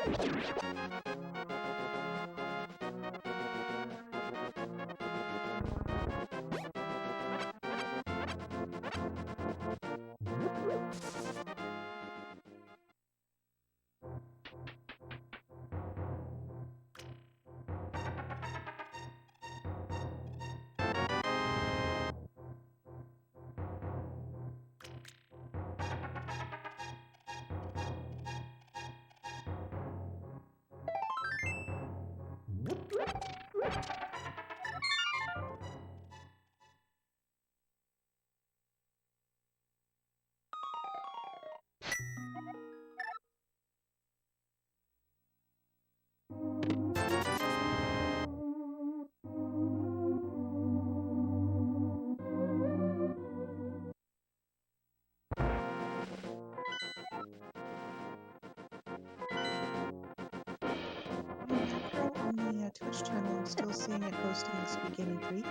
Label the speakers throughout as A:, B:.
A: Macro on the Twitch channel, I'm still seeing it hosting Speed Gaming 3.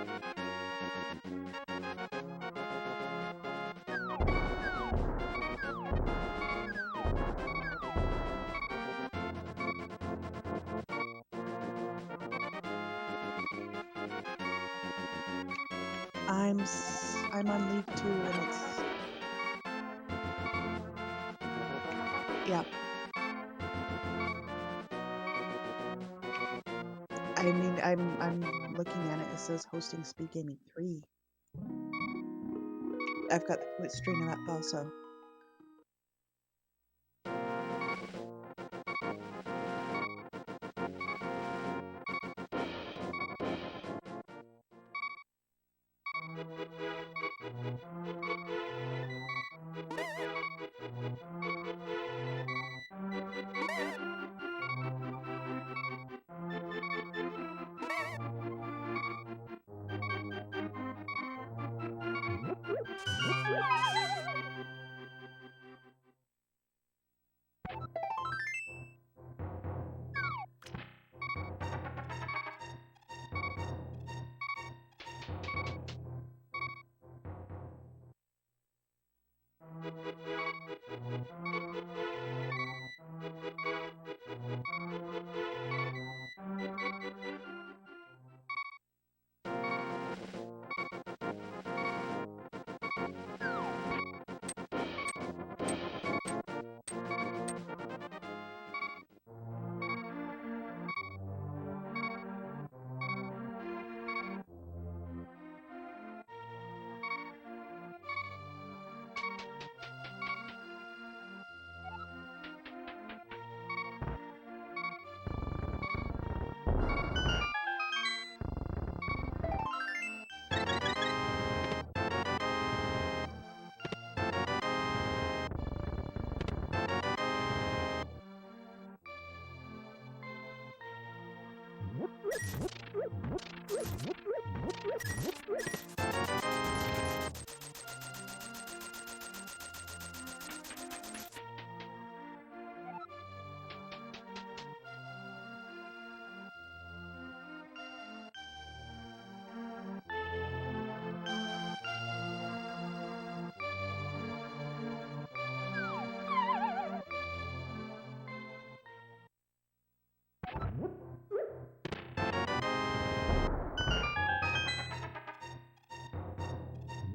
A: I'm on League 2 and it's... Yeah. I mean, I'm looking at it. It says hosting Speed Gaming 3. I've got the Twitch stream up also.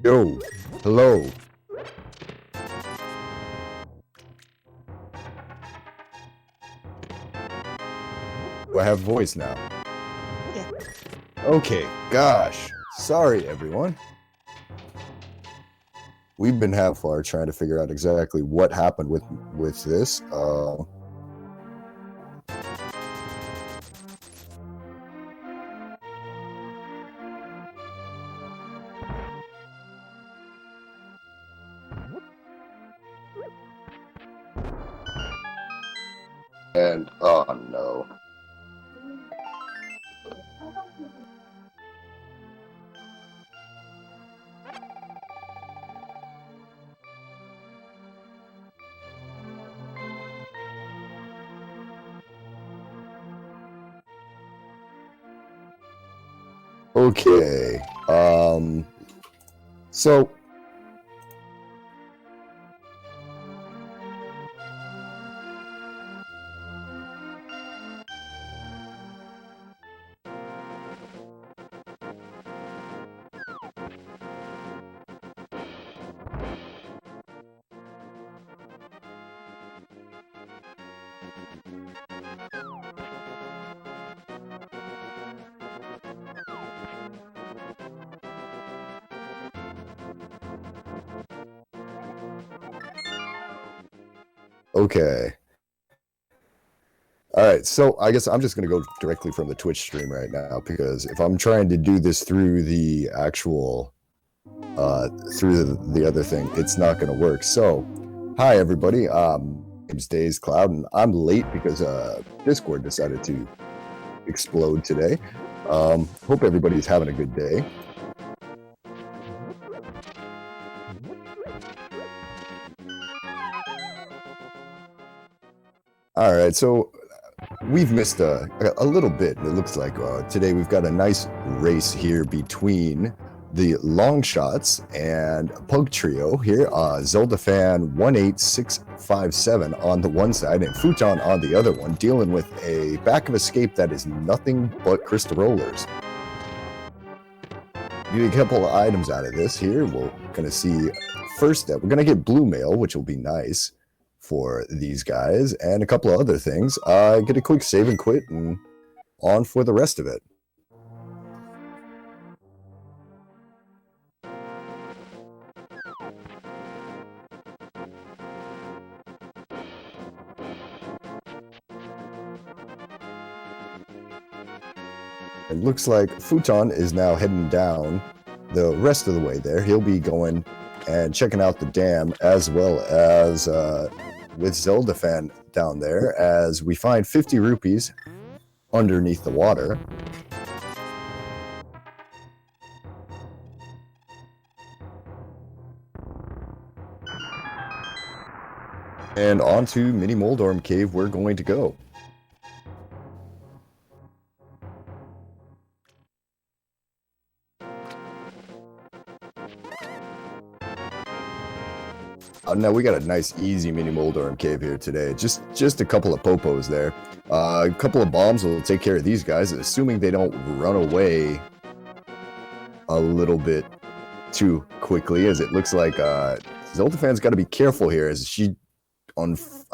B: Yo, hello. Do I have voice now?
A: Yeah.
B: Okay, gosh. Sorry, everyone. We've been half far trying to figure out exactly what happened with this. And oh no. Okay. So Okay. All right, so I guess I'm just going to go directly from the Twitch stream right now, because if I'm trying to do this through the actual through the other thing, it's not going to work. So, hi everybody. My name's Days Cloud, and I'm late because Discord decided to explode today. Hope everybody's having a good day. All right, so we've missed a little bit. It looks like today we've got a nice race here between the long shots and Pug Trio here. Zelda Fan 18657 on the one side and Futon on the other one, dealing with a back of escape that is nothing but crystal rollers. Get a couple of items out of this here. We're going to see first that we're going to get blue mail, which will be nice for these guys, and a couple of other things. Get a quick save and quit and on for the rest of it. It looks like Futon is now heading down the rest of the way there. He'll be going and checking out the dam, as well as with Zelda Fan down there, as we find 50 rupees underneath the water. And on to Mini Moldorm Cave we're going to go. Now we got a nice easy Mini Moldorm Cave here today. Just a couple of popos there. A couple of bombs will take care of these guys, assuming they don't run away a little bit too quickly, as it looks like Zelda Fan's got to be careful here, as she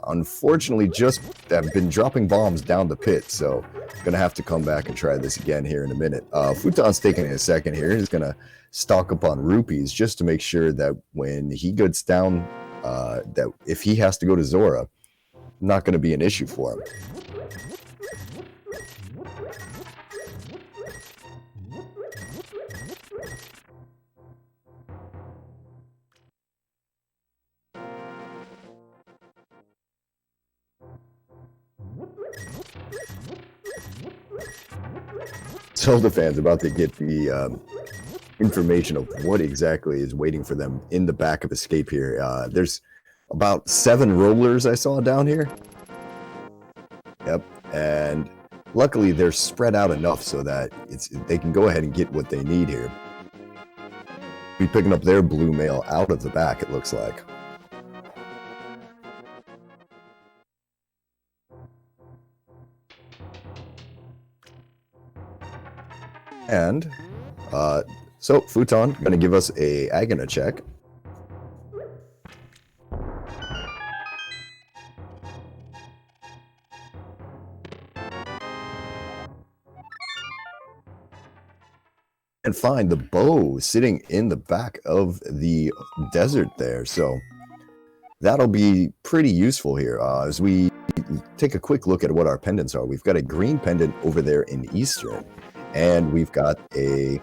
B: unfortunately just have been dropping bombs down the pit, so gonna have to come back and try this again here in a minute. Futon's taking a second here. He's gonna stock up on rupees just to make sure that when he gets down, that if he has to go to Zora, not gonna be an issue for him. Zelda Fan's about to get the information of what exactly is waiting for them in the back of escape here. There's about 7 rollers I saw down here. Yep, and luckily they're spread out enough so that they can go ahead and get what they need here. Be picking up their blue mail out of the back, it looks like. And so Futon gonna give us a Agana check. And find the bow sitting in the back of the desert there. So that'll be pretty useful here as we take a quick look at what our pendants are. We've got a green pendant over there in Eastern, and we've got a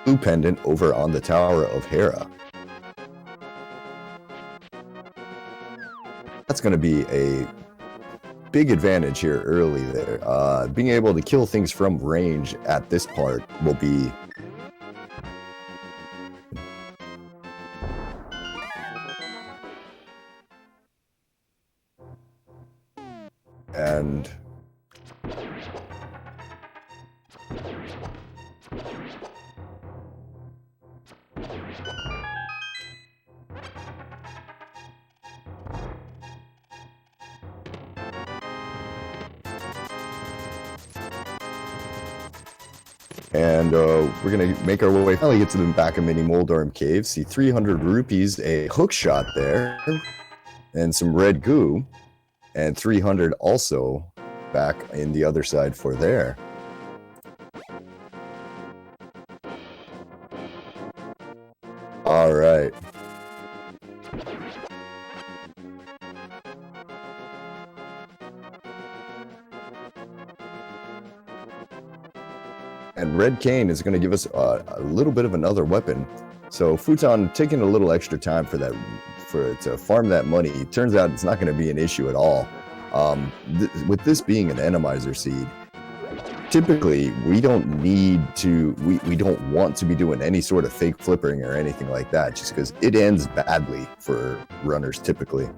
B: blue pendant over on the Tower of Hera. That's going to be a big advantage here early there. Being able to kill things from range at this part will be and we're gonna make our way finally get to the back of Mini Moldorm Cave. See 300 rupees, a hook shot there, and some red goo, and 300 also back in the other side for there. All All right. And Red Cane is going to give us a little bit of another weapon. So Futon taking a little extra time for that, to farm that money. It turns out it's not going to be an issue at all. With this being an enemizer seed, typically we don't need to, we don't want to be doing any sort of fake flipping or anything like that, just because it ends badly for runners typically.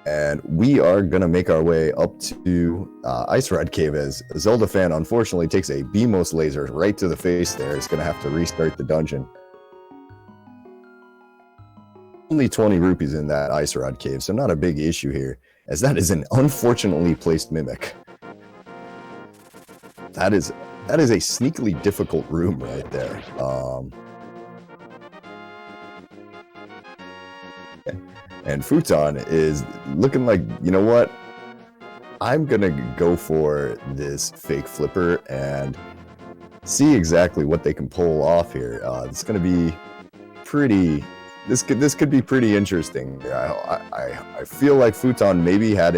B: And we are going to make our way up to Ice Rod Cave as Zelda Fan unfortunately takes a BMOS laser right to the face there. It's going to have to restart the dungeon. Only 20 rupees in that Ice Rod Cave, so not a big issue here, as that is an unfortunately placed Mimic. That is a sneakily difficult room right there. And Futon is looking like, you know what? I'm going to go for this fake flipper and see exactly what they can pull off here. It's going to be pretty... This could be pretty interesting. I feel like Futon maybe had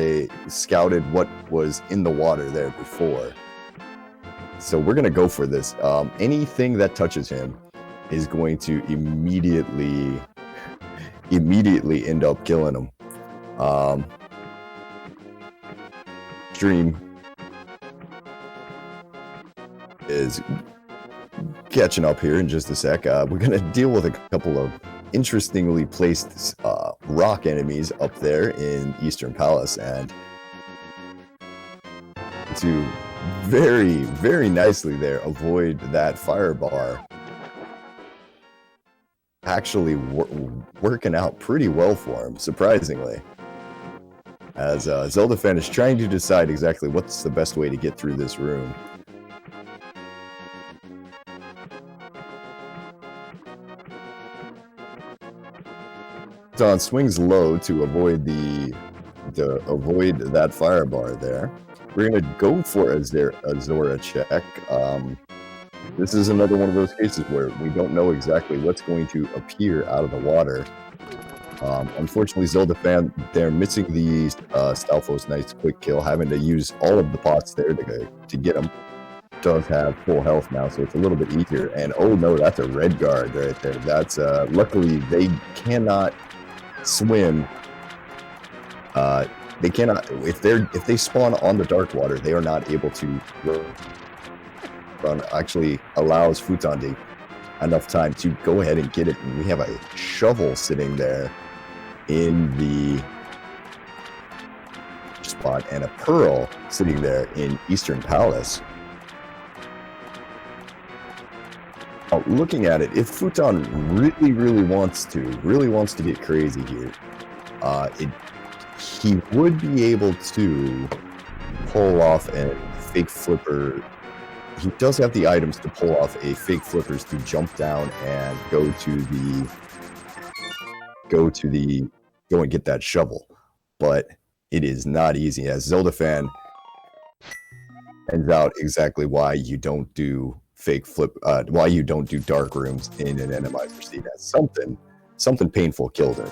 B: scouted what was in the water there before. So we're going to go for this. Anything that touches him is going to immediately end up killing him. Stream is catching up here in just a sec. We're going to deal with a couple of interestingly placed rock enemies up there in Eastern Palace, and to very, very nicely there avoid that fire bar. Actually working out pretty well for him, surprisingly. As Zelda Fan is trying to decide exactly what's the best way to get through this room. Don swings low to avoid avoid that fire bar there. We're gonna go for a Zora check. This is another one of those cases where we don't know exactly what's going to appear out of the water. Unfortunately, Zelda Fan, they're missing the Stalfos nice quick kill, having to use all of the pots there to get him. Does have full health now, so it's a little bit easier. And oh no, that's a red guard right there. That's luckily they cannot swim. They cannot, if they spawn on the dark water, they are not able to run. Actually allows Futon enough time to go ahead and get it, and we have a shovel sitting there in the spot and a pearl sitting there in Eastern Palace. Looking at it, if Futon really wants to get crazy here, he would be able to pull off a fake flipper. He does have the items to pull off a fake flippers to jump down and go and get that shovel. But it is not easy, as Zelda Fan finds out exactly why you don't do why you don't do dark rooms in an enemizer seed. As something painful killed her.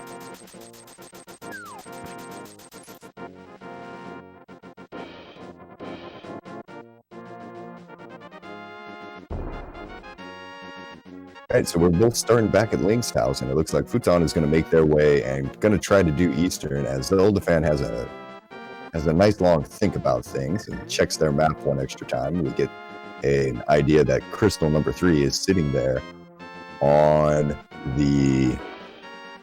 B: Alright, so we're both starting back at Link's house, and it looks like Futon is going to make their way and going to try to do Eastern, as Zelda Fan has a nice long think about things and checks their map one extra time. We get an idea that crystal number 3 is sitting there on the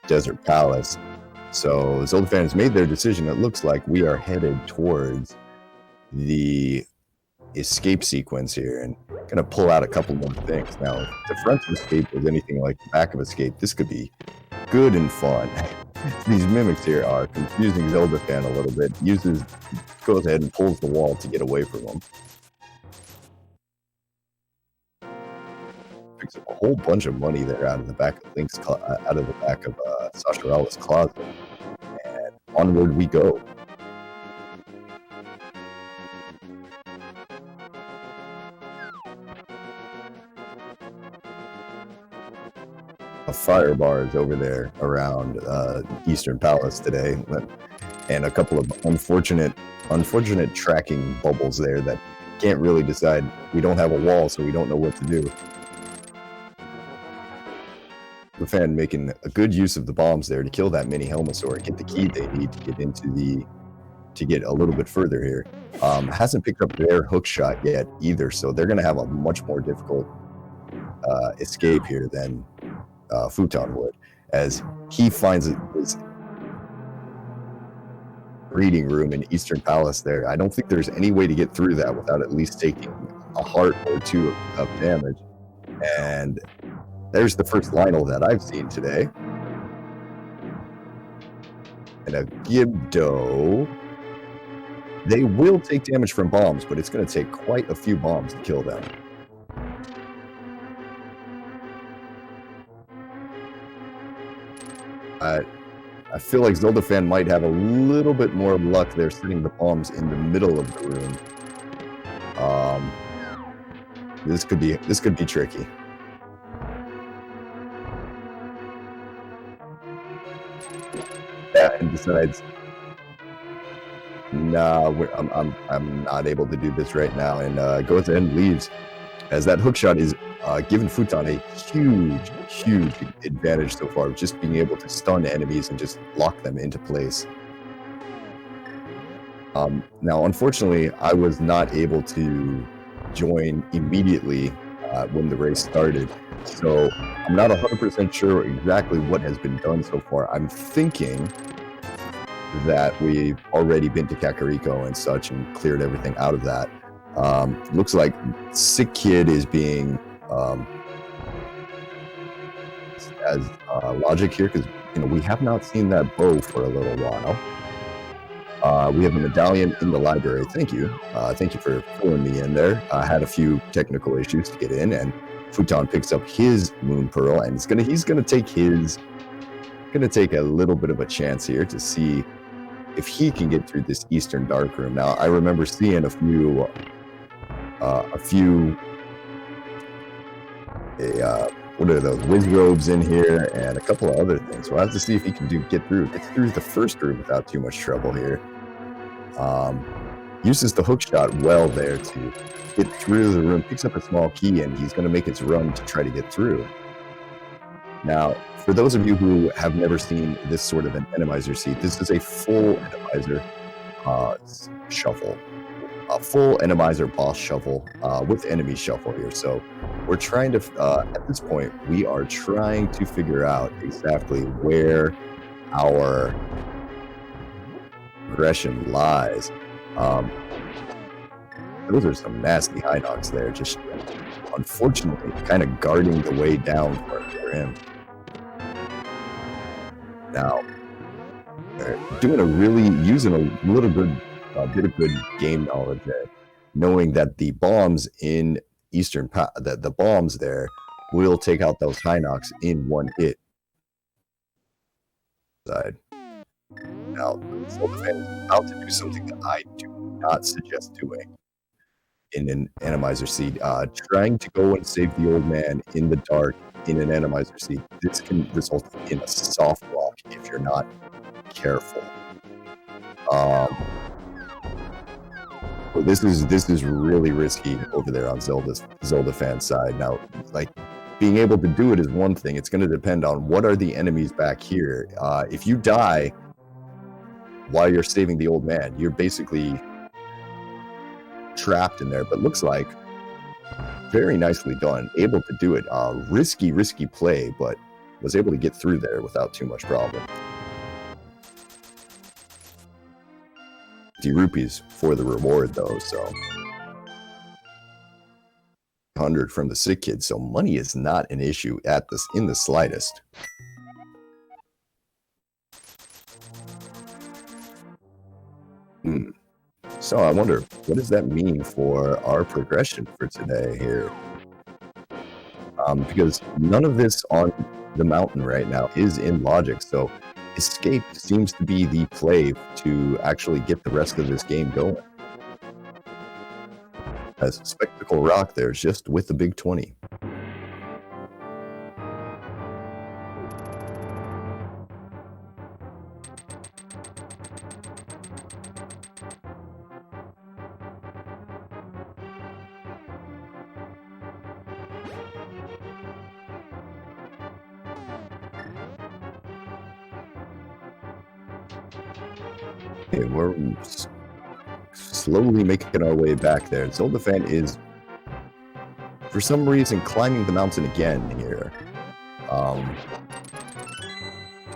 B: Desert Palace. So Zelda Fan has made their decision. It looks like we are headed towards the escape sequence here, and gonna pull out a couple more things. Now, if the front of escape was anything like the back of escape, this could be good and fun. These mimics here are confusing Zelda Fan a little bit. Goes ahead and pulls the wall to get away from them. Picks up a whole bunch of money there out of the back of Sasharalla's closet, and onward we go. fire bars over there around Eastern Palace today, and a couple of unfortunate tracking bubbles there that can't really decide. We don't have a wall, so we don't know what to do. The fan making a good use of the bombs there to kill that mini Helmasaur, get the key they need to get into to get a little bit further here. Hasn't picked up their hook shot yet either, so they're going to have a much more difficult escape here than Futon would, as he finds his reading room in Eastern Palace there. I don't think there's any way to get through that without at least taking a heart or two of damage. And there's the first Lionel that I've seen today. And a Gibdo. They will take damage from bombs, but it's going to take quite a few bombs to kill them. I feel like Zoldafan might have a little bit more luck there, setting the bombs in the middle of the room. This could be tricky. Yeah, and besides, nah, I'm not able to do this right now, and goes ahead and leaves, as that hookshot is given Futon a huge advantage so far, just being able to stun enemies and just lock them into place. Now, unfortunately, I was not able to join immediately when the race started, so I'm not 100% sure exactly what has been done so far. I'm thinking that we've already been to Kakariko and such and cleared everything out of that. Looks like Sick Kid is being as logic here, because we have not seen that bow for a little while. We have a medallion in the library. Thank you for pulling me in there. I had a few technical issues to get in, and Futon picks up his Moon Pearl, and he's gonna take a little bit of a chance here to see if he can get through this Eastern Dark Room. Now, I remember seeing a few what are those, whiz robes in here, and a couple of other things. We'll have to see if he can get through the first room without too much trouble here. Uses the hook shot well there to get through the room, picks up a small key, and he's going to make his run to try to get through. Now, for those of you who have never seen this sort of an Enemizer seat, this is a full Enemizer shuffle. A full Enemizer boss shuffle with enemy shuffle here. So we're trying to, at this point, we are trying to figure out exactly where our progression lies. Those are some nasty high knocks there, just unfortunately kind of guarding the way down for him. Now, using a little bit of good game knowledge there, knowing that the bombs in the bombs there will take out those high knocks in one hit. Now, Zoldafan is about to do something that I do not suggest doing in an Enemizer seed. Trying to go and save the old man in the dark in an Enemizer seed. This can result in a soft lock if you're not careful. This is really risky over there on Zoldafan's side. Now, like, being able to do it is one thing. It's going to depend on what are the enemies back here. If you die while you're saving the old man, you're basically trapped in there. But looks like very nicely done. Able to do it. Risky play, but was able to get through there without too much problem. 50 rupees for the reward, though, so 100 from the Sick Kid, so money is not an issue in the slightest. So I wonder, what does that mean for our progression for today here? Because none of this on the mountain right now is in logic, so escape seems to be the play to actually get the rest of this game going. As Spectacle Rock there's just with the big 20. Okay, we're slowly making our way back there. Zoldafan is, for some reason, climbing the mountain again here.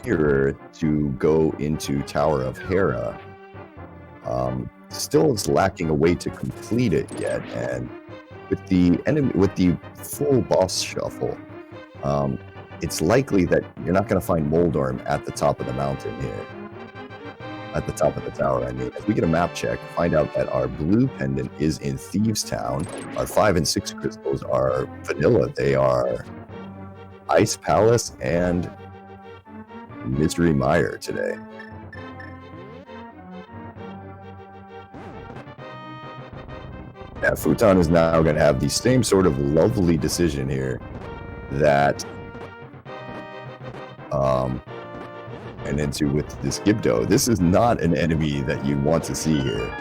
B: Here to go into Tower of Hera. Still is lacking a way to complete it yet, and with the full boss shuffle, it's likely that you're not going to find Moldorm at the top of the mountain here. At the top of the tower, I mean. As we get a map check, find out that our blue pendant is in Thieves Town. Our 5 and 6 crystals are vanilla. They are Ice Palace and Misery Mire today. Yeah, Futon is now going to have the same sort of lovely decision here that and into with this Gibdo. This is not an enemy that you want to see here.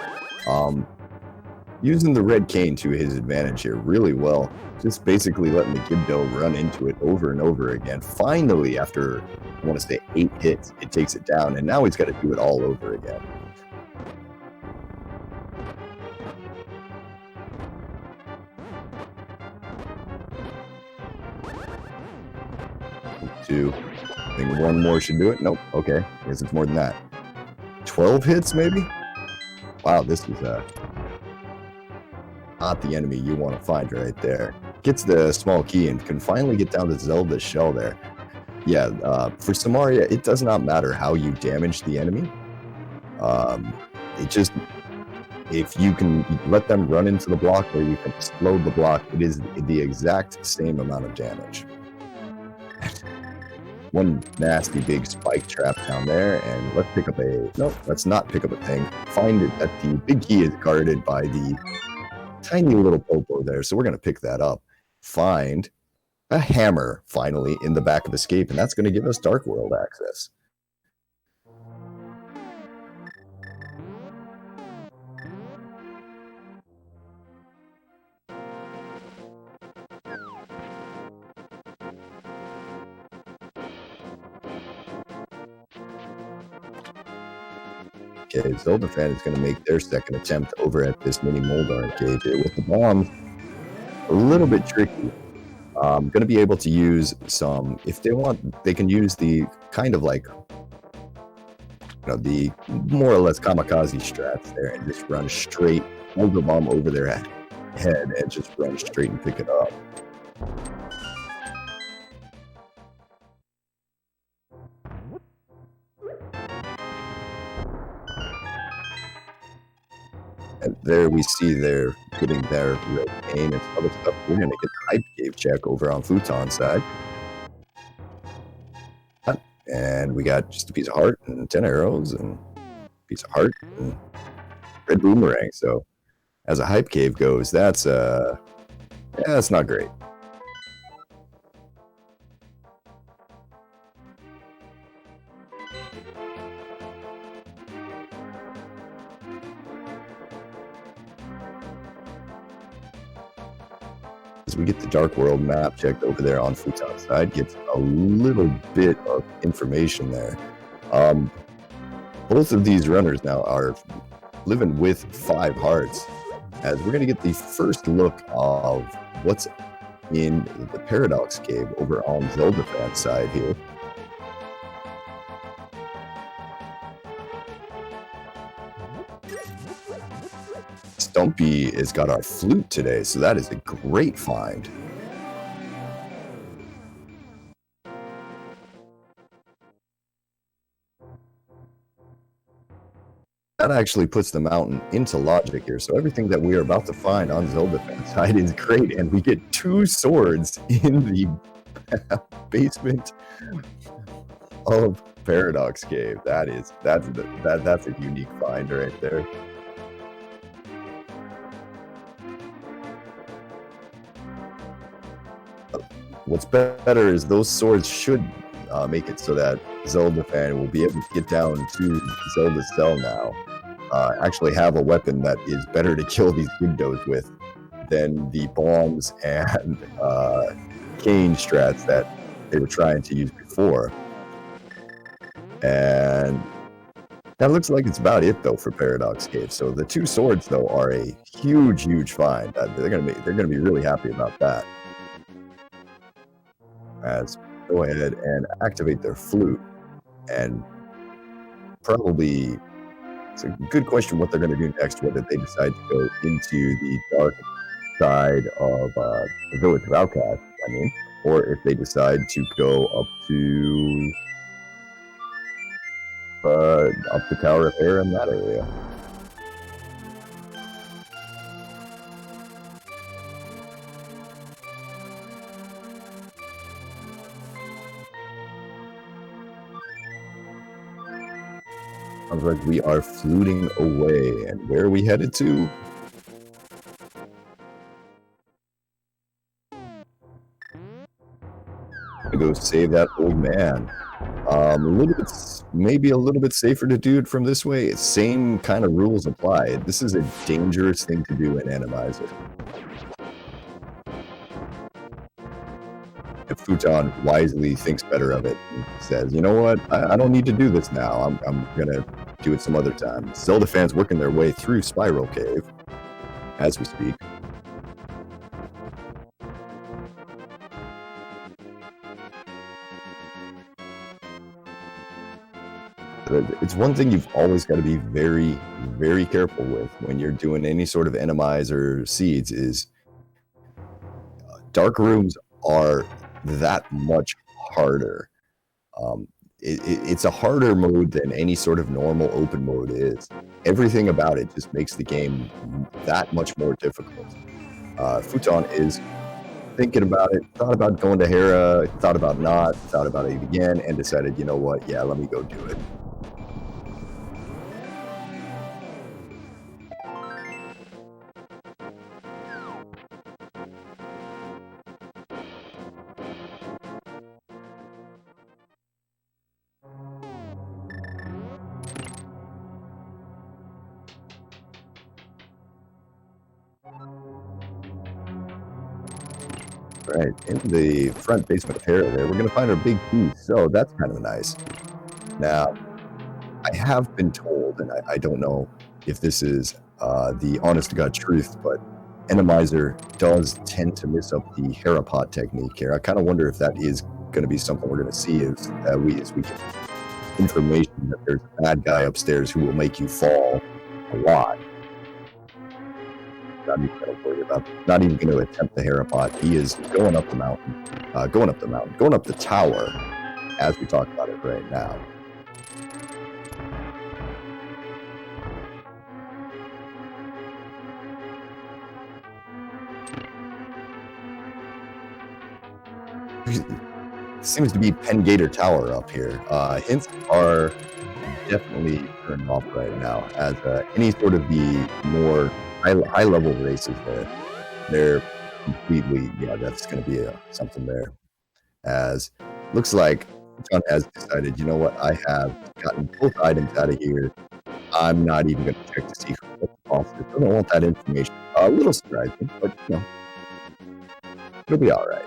B: Using the red cane to his advantage here really well. Just basically letting the Gibdo run into it over and over again. Finally, after, I want to say 8 hits, it takes it down, and now he's got to do it all over again. Two. I think one more should do it. Nope. Okay. I guess it's more than that. 12 hits, maybe? Wow, this is not the enemy you want to find right there. Gets the small key and can finally get down to Zelda's shell there. Yeah, for Samaria, it does not matter how you damage the enemy. It just, if you can let them run into the block or you can explode the block, it is the exact same amount of damage. One nasty big spike trap down there, and let's pick up a... Nope, let's not pick up a thing. Find it that the big key is guarded by the tiny little popo there, so we're going to pick that up. Find a hammer, finally, in the back of Escape, and that's going to give us Dark World access. Okay, Zoldafan is going to make their second attempt over at this mini Moldar cave here with the bomb. A little bit tricky. Going to be able to use some, if they want, they can use the kind of like, you know, the more or less kamikaze strats there and just run straight, hold the bomb over their head and just run straight and pick it up. And there we see they're getting their red cane and other stuff. We're going to get the hype cave check over on Futon's side. And we got just a piece of heart and 10 arrows and a piece of heart and red boomerang. So as a hype cave goes, that's not great. As we get the Dark World map checked over there on Futon's side, gets a little bit of information there. Both of these runners now are living with 5 hearts, as we're going to get the first look of what's in the Paradox Cave over on Zeldafan's side here. Stumpy has got our flute today, so that is a great find. That actually puts the mountain into logic here, so everything that we are about to find on Zeldafan's side is great, and we get 2 swords in the basement of Paradox Cave. That's a unique find right there. What's better is those swords should make it so that Zoldafan will be able to get down to Zelda's cell now. Actually have a weapon that is better to kill these Gibdos with than the bombs and cane strats that they were trying to use before. And That looks like it's about it though for Paradox Cave. So the two swords though are a huge, huge find. They're gonna be really happy about that. As go ahead and activate their flute, and probably it's a good question what they're going to do next. Whether they decide to go into the dark side of the village of outcasts, I mean, or if they decide to go up the Tower of Air in that area. Sounds like we are fluting away, and where are we headed to? To go save that old man. Maybe a little bit safer to do it from this way. Same kind of rules apply. This is a dangerous thing to do in Animizer. If Futon wisely thinks better of it and says, you know what, I don't need to do this now. I'm gonna do it some other time. Zelda fans working their way through Spiral Cave as we speak. It's one thing you've always got to be very, very careful with when you're doing any sort of Enemize or seeds is dark rooms are that much harder. It's a harder mode than any sort of normal open mode is. Everything about it just makes the game that much more difficult. Futon is thinking about it, thought about going to Hera, thought about not, thought about it again, and decided, you know what, yeah, let me go do it. Right, in the front basement of Hera there, we're going to find our big piece, so that's kind of nice. Now, I have been told, and I don't know if this is the honest-to-God truth, but Enemizer does tend to miss up the Hera pot technique here. I kind of wonder if that is going to be something we're going to see as we get information that there's a bad guy upstairs who will make you fall a lot. Not even going to worry about, not even going to attempt the Hera pot. He is going up the mountain, going up the tower, as we talk about it right now. Seems to be Penn Gator Tower up here. Hints are definitely turned off right now, as any sort of the more high level races they're completely, yeah, that's going to be something there. As looks like John has decided, you know what, I have gotten both items out of here. I'm not even going to check to see what the cost is. I don't want that information. A little surprising, but you know, it'll be all right.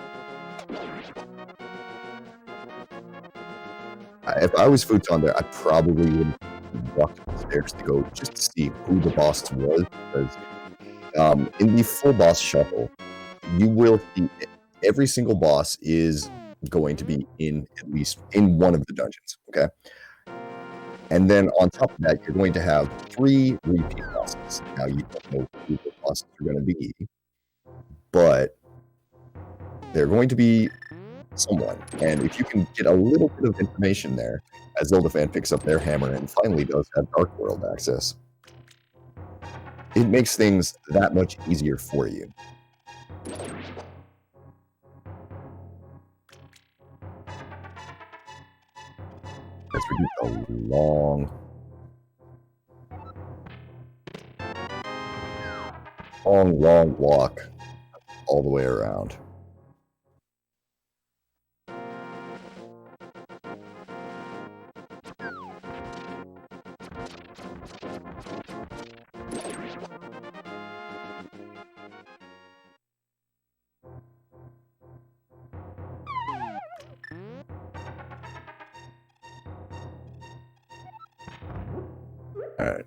B: If I was Futon there, I probably would walk upstairs to go just to see who the boss was, because in the full boss shuffle, you will see every single boss is going to be in at least in one of the dungeons, okay? And then on top of that, you're going to have 3 repeat bosses. Now, you don't know who the bosses are going to be, but they're going to be someone. And if you can get a little bit of information there, as Zelda fan picks up their hammer and finally does have Dark World access, it makes things that much easier for you. As we do a long walk all the way around. All right.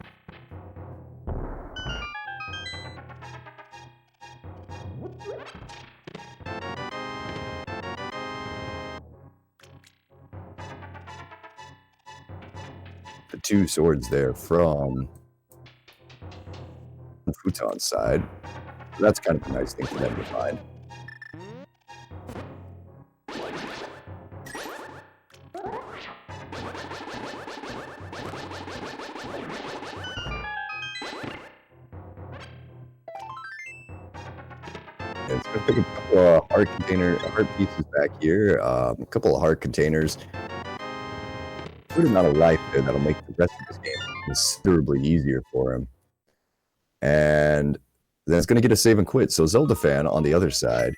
B: The two swords there from Futon's side. That's kind of a nice thing for them to find. And it's gonna pick a couple of heart pieces back here. A couple of heart containers. Good amount of life there that'll make the rest of this game considerably easier for him. And then it's going to get a save and quit. So Zelda fan on the other side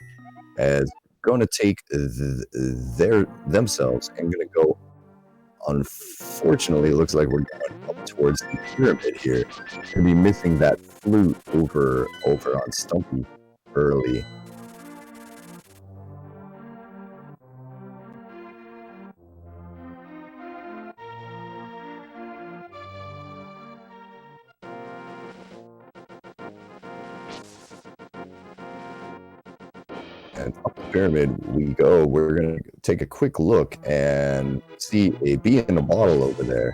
B: is going to take themselves and going to go. Unfortunately, it looks like we're going up towards the pyramid here. Going to be missing that flute over on Stumpy early. And up the pyramid we go. We're going to take a quick look and see a bee in a bottle over there.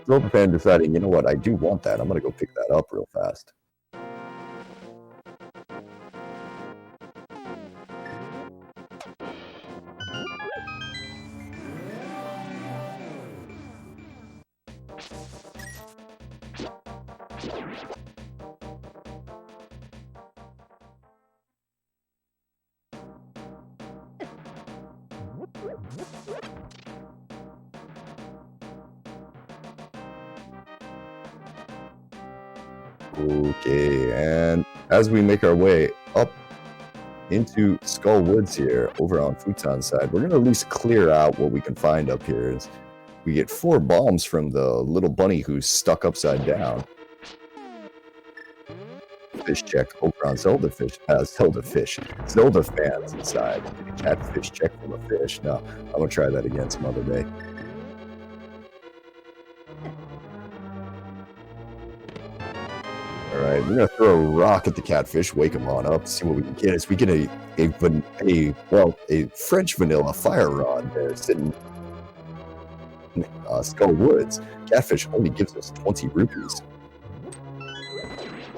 B: Zelda fan deciding, you know what, I do want that. I'm going to go pick that up real fast. Okay, and as we make our way up into Skull Woods here, over on Futon's side, we're going to at least clear out what we can find up here. We get 4 bombs from the little bunny who's stuck upside down. Fish check over on Zelda fans inside. Get a catfish check from a fish. No, I'm going to try that again some other day. All right, we're gonna throw a rock at the catfish, wake him on up, see what we can get. As we get a French vanilla fire rod there sitting in Skull Woods. Catfish only gives us 20 rupees.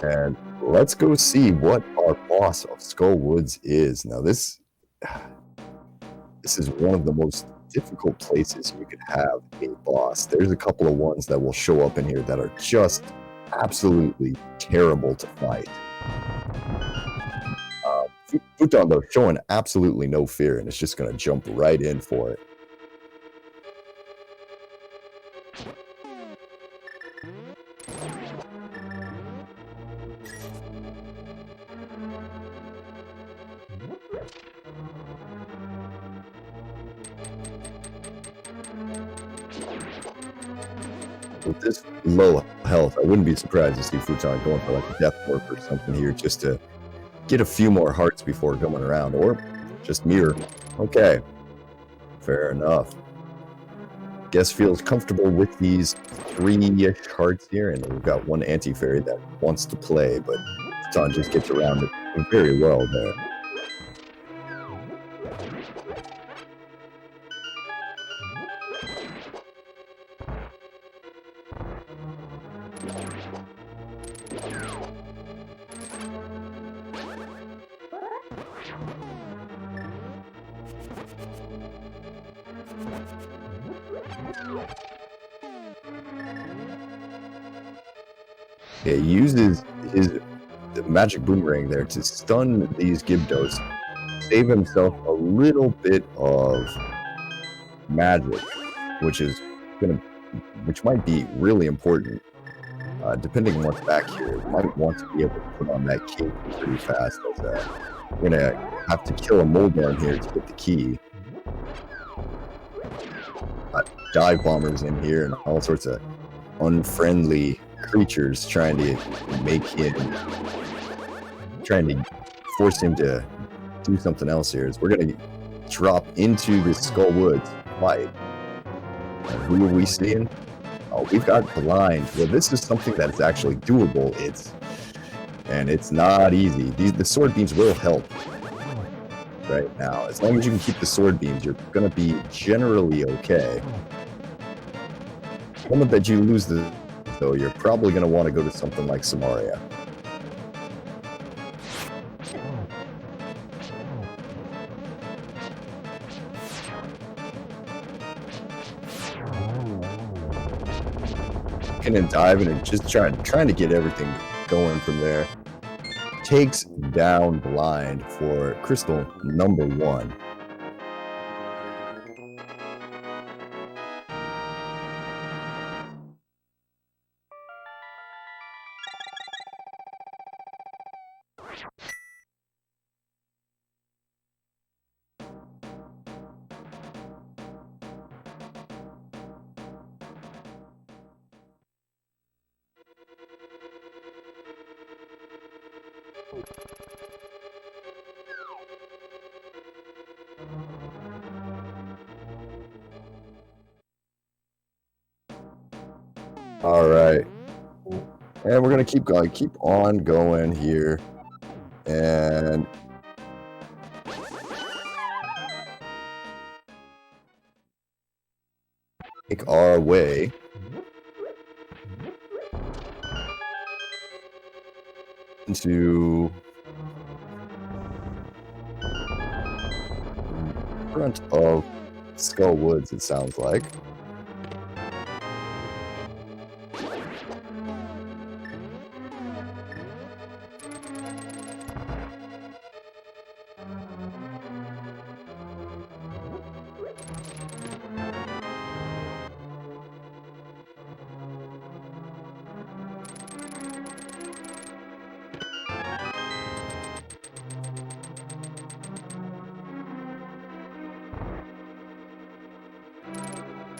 B: And let's go see what our boss of Skull Woods is. Now this is one of the most difficult places you could have a boss. There's a couple of ones that will show up in here that are just absolutely terrible to fight. Futon, though, showing absolutely no fear, and it's just going to jump right in for it. With this low health, I wouldn't be surprised to see Futon going for like a death warp or something here just to get a few more hearts before going around, or just mirror. Okay, fair enough. Guess feels comfortable with these 3-ish hearts here, and we've got one anti-fairy that wants to play, but Futon just gets around it very well there. Yeah, he uses the magic boomerang there to stun these Gibdos, save himself a little bit of magic, which might be really important. Depending on what's back here, we might want to be able to put on that cape pretty fast. As, we're gonna have to kill a Moldarn here to get the key. Dive bombers in here and all sorts of unfriendly creatures trying to force him to do something else here. We're gonna drop into the Skull Woods fight. Who are we seeing? Oh, we've got blind. Well, this is something that is actually doable. It's not easy. The sword beams will help right now. As long as you can keep the sword beams, you're gonna be generally okay. The moment that you lose though, you're probably gonna want to go to something like Samaria. And diving and just trying to get everything going from there. Takes down blind for crystal number 1. All right, and we're gonna keep on going here, and make our way into front of Skull Woods. It sounds like.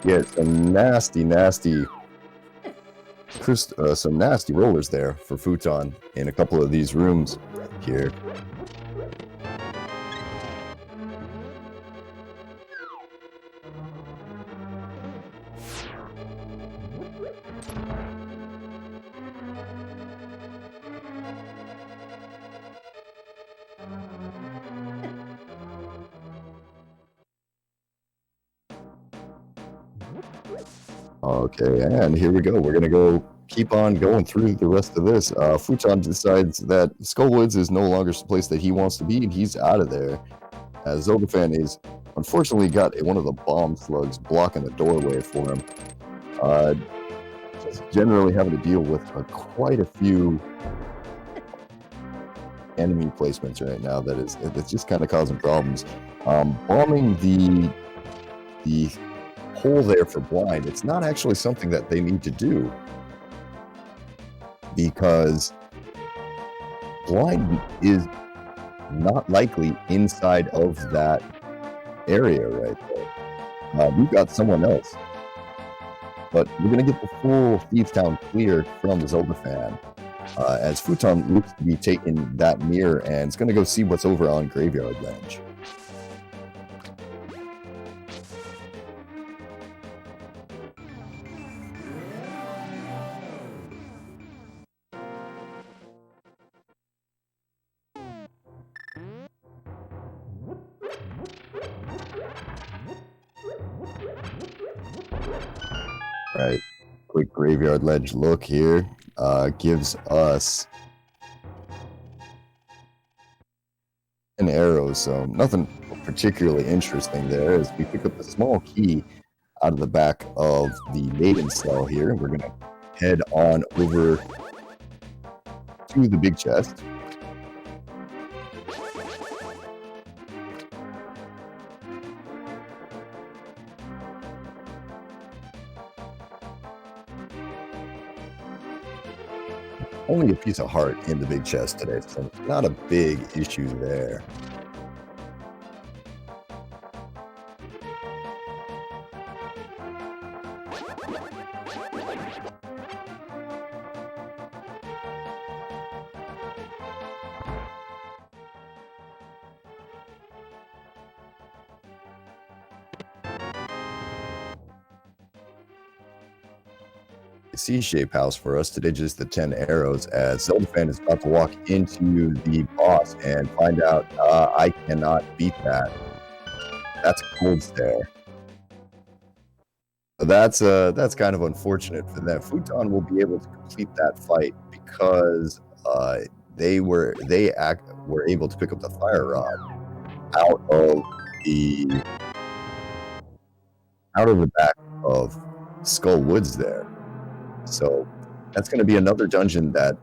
B: Yeah, some nasty some nasty rollers there for Futon in a couple of these rooms here. Okay, and here we go. We're gonna go keep on going through the rest of this. Futon decides that Skullwoods is no longer the place that he wants to be, and he's out of there. As Zolgafan is unfortunately got one of the bomb slugs blocking the doorway for him. Just generally having to deal with quite a few enemy placements right now. That's just kind of causing problems. Bombing the hole there for blind, it's not actually something that they need to do, because blind is not likely inside of that area right there. We've got someone else, but we're going to get the full Thieves Town cleared from the Zolgafan, as Futon looks to be taking that mirror and is going to go see what's over on Graveyard Ledge. Right, quick Graveyard Ledge look here gives us an arrow, so nothing particularly interesting there, as we pick up a small key out of the back of the maiden cell here, and we're going to head on over to the big chest. Only a piece of heart in the big chest today, so not a big issue there. C-shaped house for us to digest the 10 arrows, as Zelda is about to walk into the boss and find out I cannot beat that. That's a cold stare. So that's kind of unfortunate for them. Futon will be able to complete that fight because they were able to pick up the fire rod out of the back of Skull Woods there. So that's going to be another dungeon that,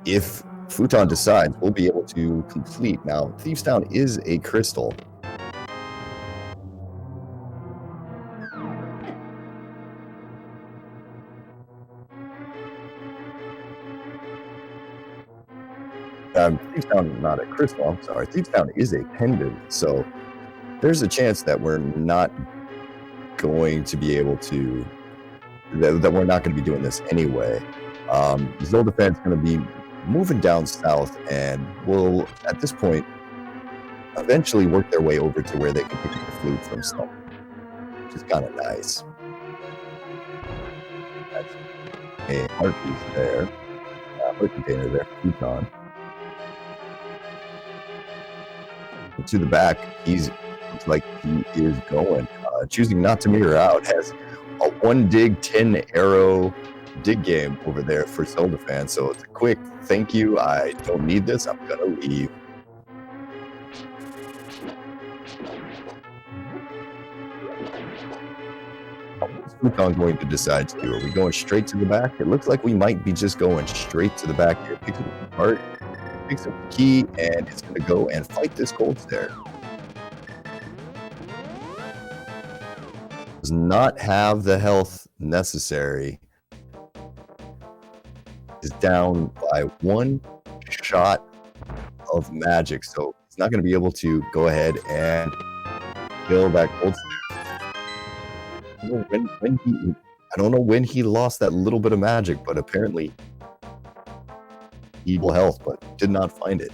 B: if Futon decides, we'll be able to complete. Now, Thieves Town is a crystal. Thieves Town is not a crystal, I'm sorry. Thieves Town is a pendant, so there's a chance that we're not going to be able to, that we're not going to be doing this anyway. Zelda fan's going to be moving down south and will, at this point, eventually work their way over to where they can pick up the flute from someone, which is kind of nice. That's a heart piece there, heart container there, Futon. To the back, looks like he is going, choosing not to mirror out, has a 1 dig 10 arrow dig game over there for Zelda fans. So it's a quick thank you, I don't need this, I'm gonna leave. What's Futon going to decide to do? Are we going straight to the back? It looks like we might be just going straight to the back here. Picks up the heart, picks up the key, and it's going to go and fight this cold stare. Does not have the health necessary. Is down by 1 shot of magic, so he's not going to be able to go ahead and kill that cold stare. I don't know when he lost that little bit of magic, but apparently evil health, but did not find it.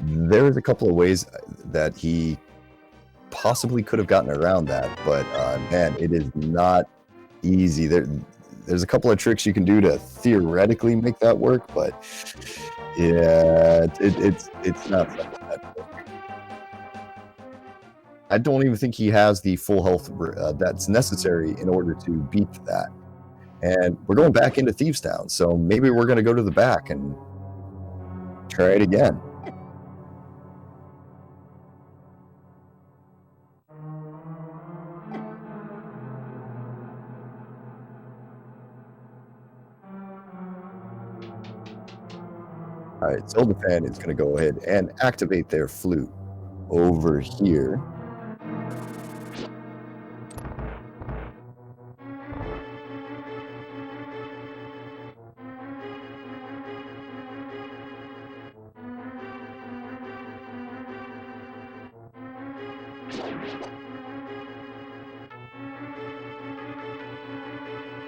B: There's a couple of ways that he possibly could have gotten around that, but man, it is not easy. There's a couple of tricks you can do to theoretically make that work, but yeah, it's not something that works. I don't even think he has the full health that's necessary in order to beat that. And we're going back into Thieves Town, so maybe we're going to go to the back and try it again. All right, Zelda fan is going to go ahead and activate their flute over here.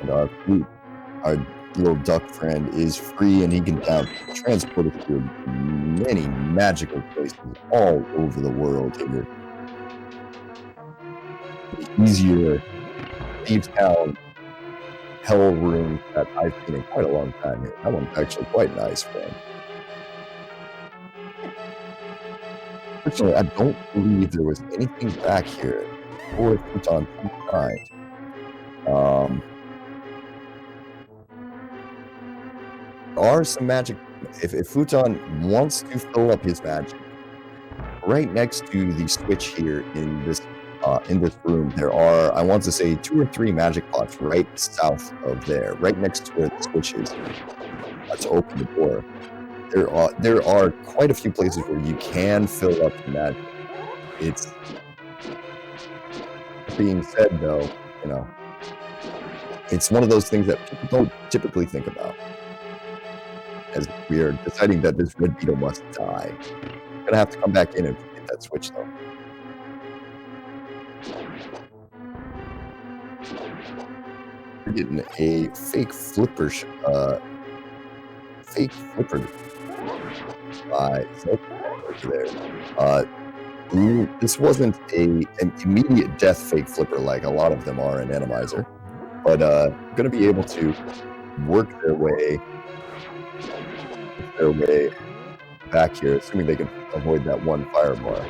B: And our little duck friend is free, and he can transport us to many magical places all over the world here. The easier Thieves Town hell room that I've seen in quite a long time here. That one's actually quite nice, friend. Fortunately, I don't believe there was anything back here for Futon to find. There are some magic. If Futon wants to fill up his magic, right next to the switch here in this room, there are, I want to say, 2 or 3 magic pots right south of there, right next to where the switch is, to open the door. There are quite a few places where you can fill up the magic. It's being said, though, you know, it's one of those things that people don't typically think about, as we are deciding that this red beetle must die. I'm gonna have to come back in and get that switch, though. We're getting a fake flipper. by Zelda over there. Uh, this wasn't an immediate death fake flipper like a lot of them are in Animizer, but going to be able to work their way back here, assuming they can avoid that one firebar.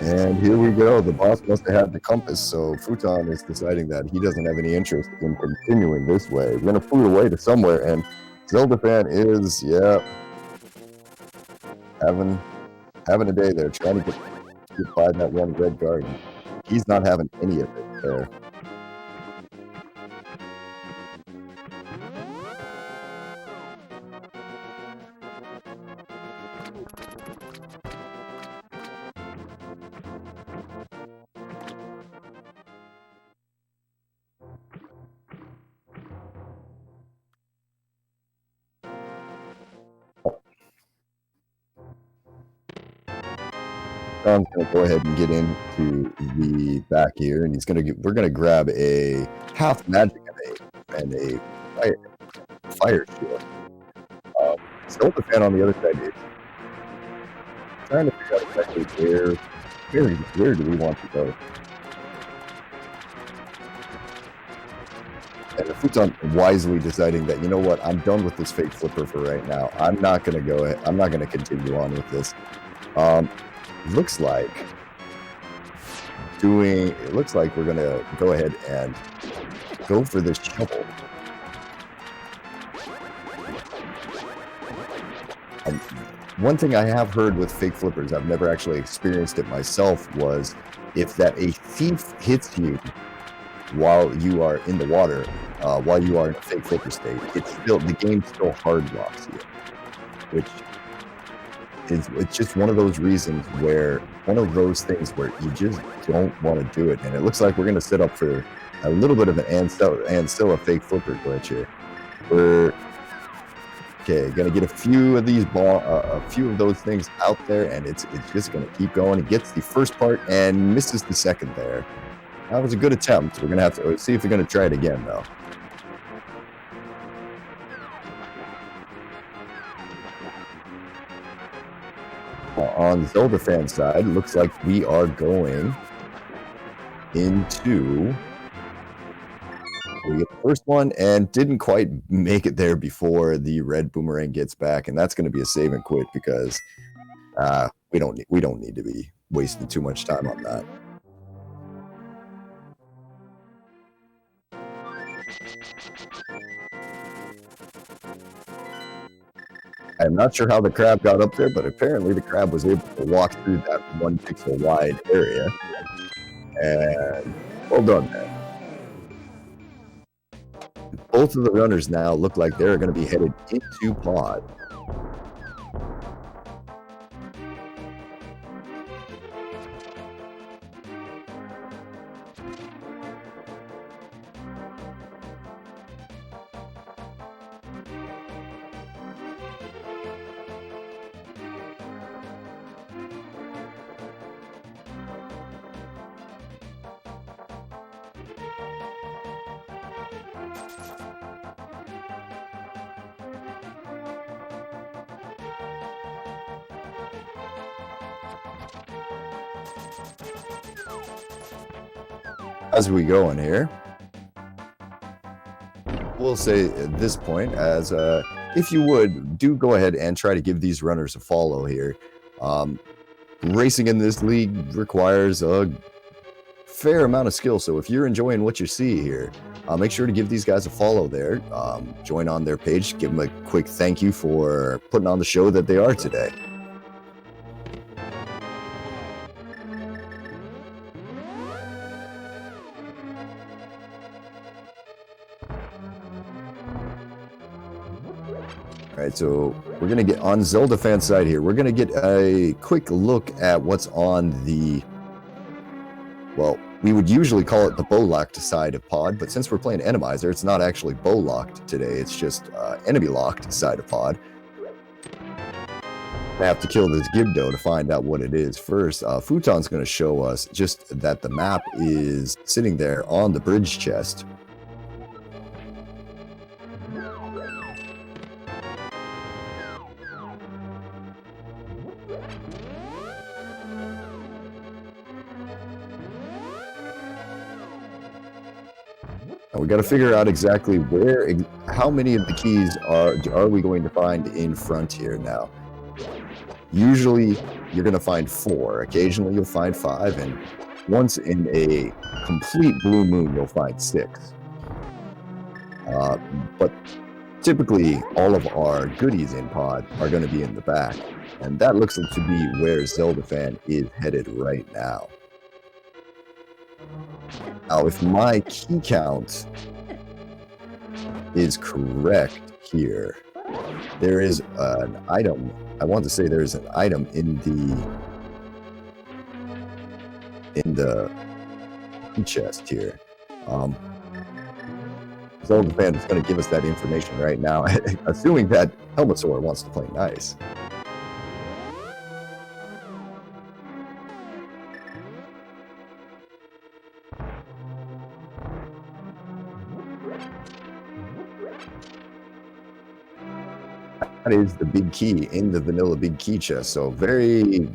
B: And here we go. The boss must have had the compass, so Futon is deciding that he doesn't have any interest in continuing this way. We're going to fool away to somewhere, and Zelda fan is, having a day there, trying to get by that one red guard. He's not having any of it there. John's going to go ahead and get into the back here, and we're going to grab a half magic and a fire shield. Zelda fan on the other side is trying to figure out exactly where do we want to go. And the Futon wisely deciding that, you know what, I'm done with this fake flipper for right now. I'm not going to continue on with this. Looks like we're going to go ahead and go for this shovel. One thing I have heard with fake flippers, I've never actually experienced it myself, was if that a thief hits you while you are in the water, while you are in a fake flipper state, the game still hard locks you, which it's just one of those things where you just don't want to do it. And it looks like we're going to set up for a little bit of an and still a fake flipper glitch here. We're going to get a few of those things out there, and it's just going to keep going. It gets the first part and misses the second there. That was a good attempt. We're going to have to see if they're going to try it again, though. On the Zelda fan side, looks like we are going into... We get the first one and didn't quite make it there before the red boomerang gets back, and that's going to be a save and quit because we don't need to be wasting too much time on that. I'm not sure how the crab got up there, but apparently the crab was able to walk through that 1 pixel wide area. And well done, man. Both of the runners now look like they're going to be headed into pod. As we go in here, we'll say at this point, as if you would, do go ahead and try to give these runners a follow here. Racing in this league requires a fair amount of skill, so if you're enjoying what you see here, make sure to give these guys a follow there. Join on their page, give them a quick thank you for putting on the show that they are today. All right, so we're going to get on Zelda fan side here. We're going to get a quick look at what's on the, well, we would usually call it the bow-locked side of pod, but since we're playing Enemizer, it's not actually bow-locked today. It's just enemy-locked side of pod. I have to kill this Gibdo to find out what it is first. Futon's going to show us just that the map is sitting there on the bridge chest. And we got to figure out exactly where, how many of the keys are we going to find in front here now. Usually you're going to find 4. Occasionally you'll find 5, and once in a complete blue moon you'll find 6. But typically all of our goodies in pod are going to be in the back, and that looks to be where Zelda fan is headed right now. Now, if my key count is correct here, there is an item. I want to say there's an item in the key chest here. Zelda fan is going to give us that information right now, assuming that Helmetsor wants to play nice. That is the big key in the vanilla big key chest. So very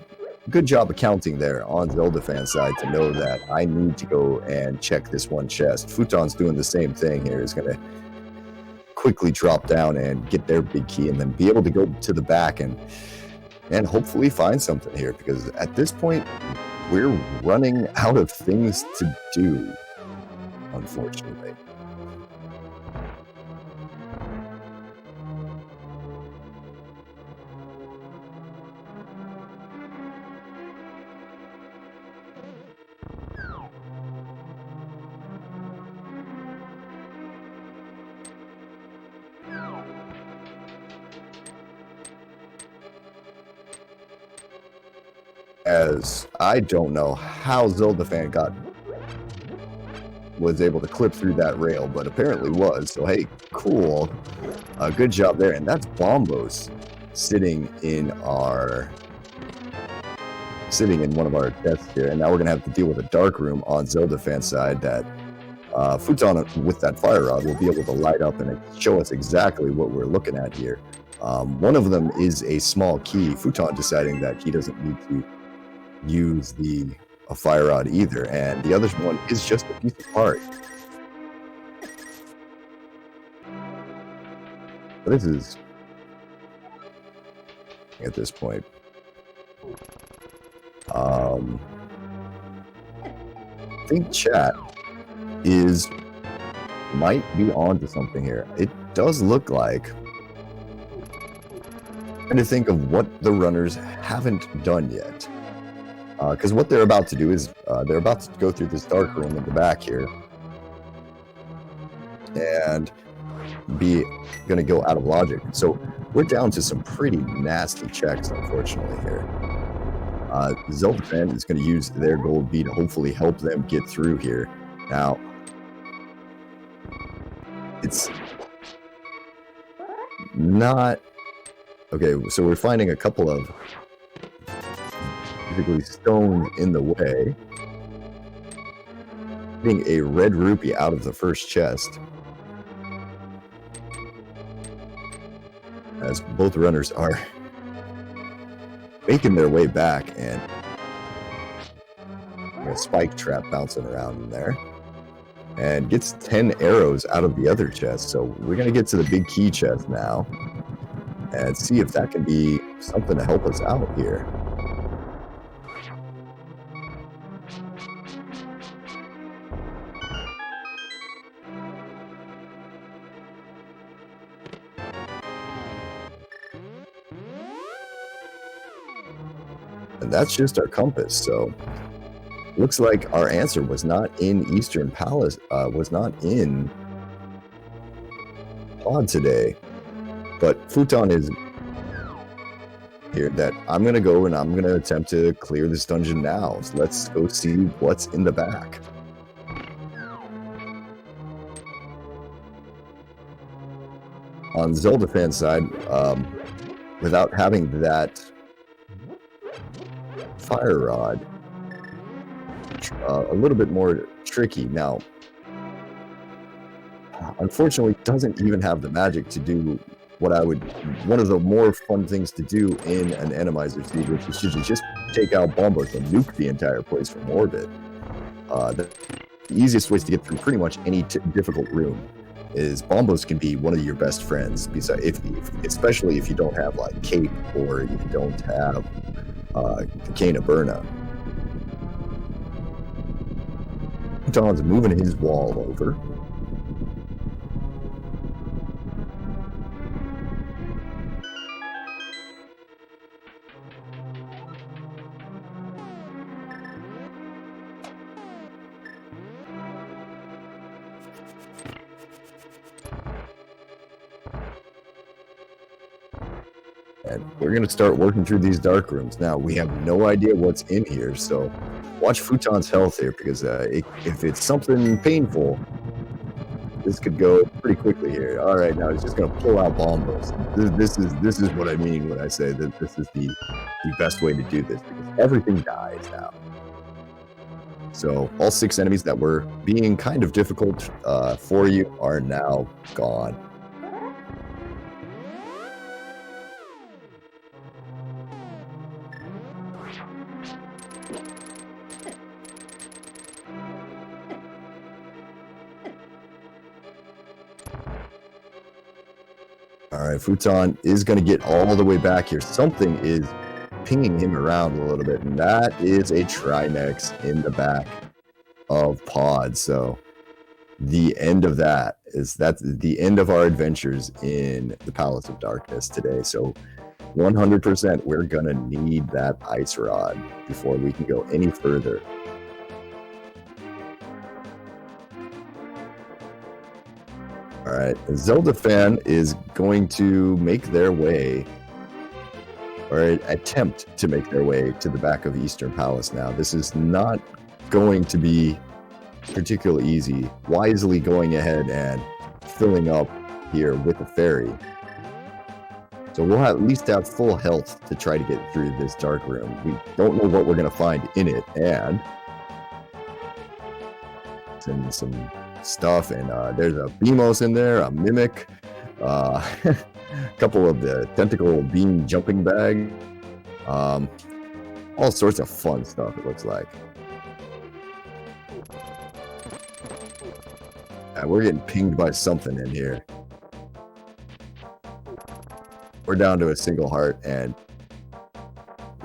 B: good job of counting there on Zelda fan side to know that I need to go and check this one chest. Futon's doing the same thing here. He's going to quickly drop down and get their big key and then be able to go to the back and hopefully find something here, because at this point we're running out of things to do, unfortunately. As I don't know how Zelda fan was able to clip through that rail, but apparently was. So hey, cool, good job there. And that's Bombos sitting in one of our chests here. And now we're gonna have to deal with a dark room on Zelda fan side that Futon with that fire rod will be able to light up and show us exactly what we're looking at here. One of them is a small key. Futon deciding that he doesn't need to use a fire rod either, and the other one is just a piece of part. But this is at this point. I think chat might be onto something here. It does look like. I'm trying to think of what the runners haven't done yet. Because what they're about to do is they're about to go through this dark room in the back here and be going to go out of logic. So we're down to some pretty nasty checks, unfortunately, here. Zelda fan is going to use their gold bead to hopefully help them get through here. Now, it's not... Okay, so we're finding a couple of basically stones in the way. Getting a red rupee out of the first chest. As both runners are making their way back, and spike trap bouncing around in there. And gets 10 arrows out of the other chest. So we're going to get to the big key chest now and see if that can be something to help us out here. And that's just our compass. So looks like our answer was not in Eastern Palace, was not in Pod today. But Futon is here that I'm going to go and I'm going to attempt to clear this dungeon now. So let's go see what's in the back. On Zelda fan side, without having that fire rod, a little bit more tricky. Now, unfortunately, it doesn't even have the magic to do what I would, one of the more fun things to do in an Enemizer siege, which is to just take out bombos and nuke the entire place from orbit. The easiest ways to get through pretty much any difficult room is bombos can be one of your best friends, especially if you don't have like Cape or if you don't have Cane of Burna. John's moving his wall over. And we're going to start working through these dark rooms. Now, we have no idea what's in here, so watch Futon's health here, because if it's something painful, this could go pretty quickly here. All right, now he's just going to pull out bombos. This is what I mean when I say that this is the best way to do this, because everything dies now. So all 6 enemies that were being kind of difficult for you are now gone. All right, Futon is going to get all the way back here. Something is pinging him around a little bit, and that is a Trinex in the back of Pod. So the end of that's the end of our adventures in the Palace of Darkness today. So 100% we're going to need that ice rod before we can go any further. All right, Zelda fan is going to make their way, or attempt to make their way to the back of Eastern Palace now. This is not going to be particularly easy. Wisely going ahead and filling up here with a fairy. So we'll at least have full health to try to get through this dark room. We don't know what we're going to find in it, and some stuff, and there's a Beamos in there, a Mimic, a couple of the tentacle beam jumping bag, all sorts of fun stuff it looks like. We're getting pinged by something in here. We're down to a single heart, and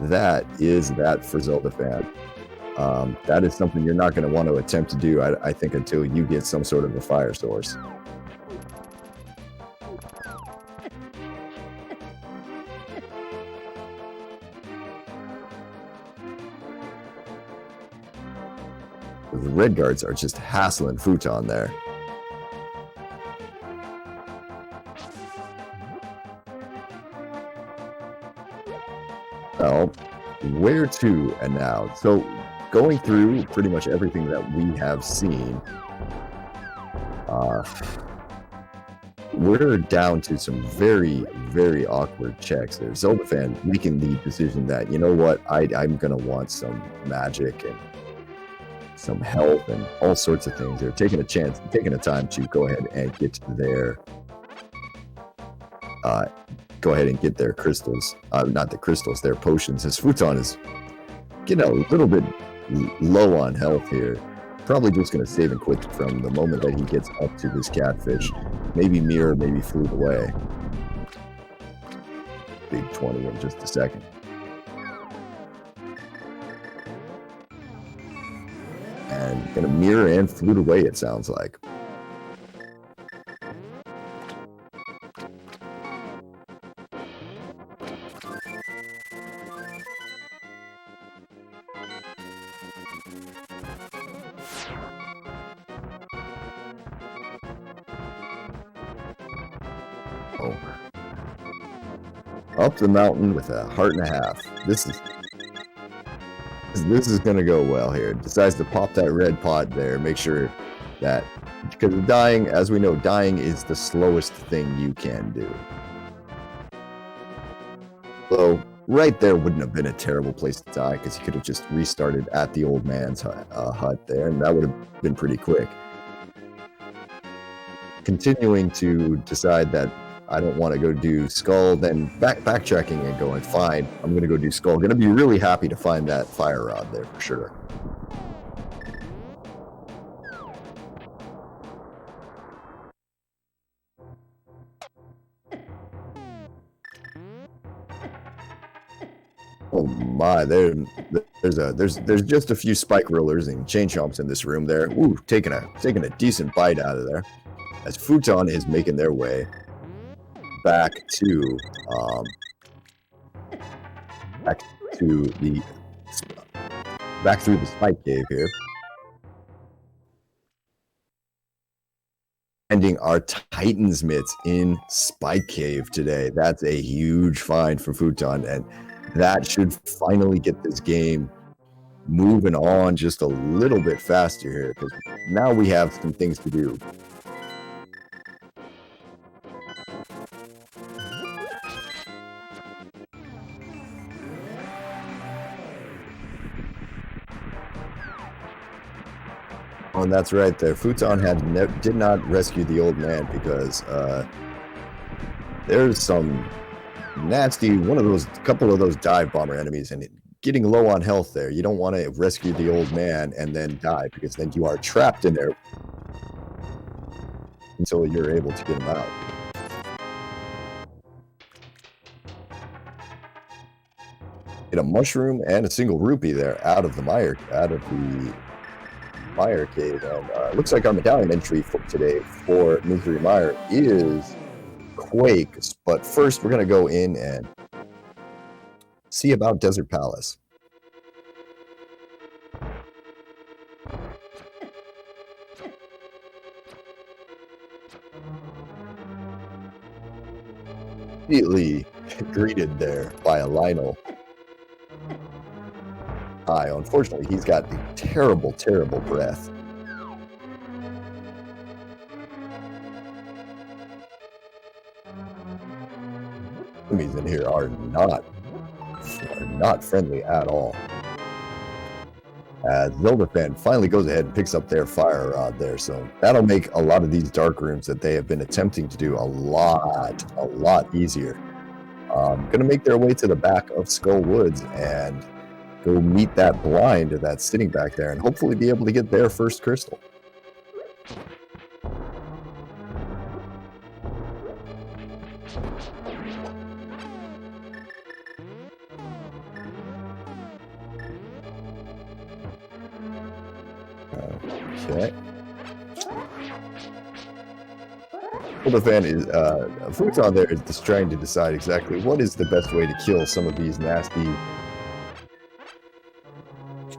B: that is that for Zelda fan. That is something you're not going to want to attempt to do, I think, until you get some sort of a fire source. The red guards are just hassling Futon there. Well, where to and now? So going through pretty much everything that we have seen, we're down to some very, very awkward checks there. Zelda fan making the decision that, you know what, I'm going to want some magic and some health and all sorts of things. They're taking a chance, taking the time to go ahead and get their crystals. Not the crystals, their potions. As Futon is getting a little bit low on health here. Probably just going to save and quit from the moment that he gets up to this catfish. Maybe mirror, maybe flew away. Big 20 in just a second. And going to mirror and flew away, it sounds like. Oh. Up the mountain with a heart and a half. This is going to go well here. Decides to pop that red pot there. Make sure that, because dying, as we know, dying is the slowest thing you can do. So right there wouldn't have been a terrible place to die, because he could have just restarted at the old man's hut there, and that would have been pretty quick. Continuing to decide that I don't want to go do skull, then backtracking and going, fine, I'm going to go do skull. Going to be really happy to find that fire rod there for sure. Oh my, there's just a few spike rollers and chain chomps in this room there. Ooh, taking a decent bite out of there. As Futon is making their way back to through the spike cave here. Ending our Titan's mitts in Spike Cave today. That's a huge find for Futon, and that should finally get this game moving on just a little bit faster here, because now we have some things to do. Oh, and that's right there. Futon did not rescue the old man because there's some nasty couple of those dive bomber enemies, and getting low on health there. You don't want to rescue the old man and then die, because then you are trapped in there until you're able to get him out. Get a mushroom and a single rupee there out of the mire cave, and looks like our medallion entry for today for Misery Mire is Quake, but first we're going to go in and see about Desert Palace. Immediately greeted there by a Lionel. Unfortunately, he's got the terrible breath. Enemies in here are not friendly at all. Zelda fan finally goes ahead and picks up their fire rod there, so that'll make a lot of these dark rooms that they have been attempting to do a lot easier. Gonna make their way to the back of Skull Woods and go meet that blind that's sitting back there, and hopefully be able to get their first crystal. Okay. Well, the fan is Futon there is just trying to decide exactly what is the best way to kill some of these nasty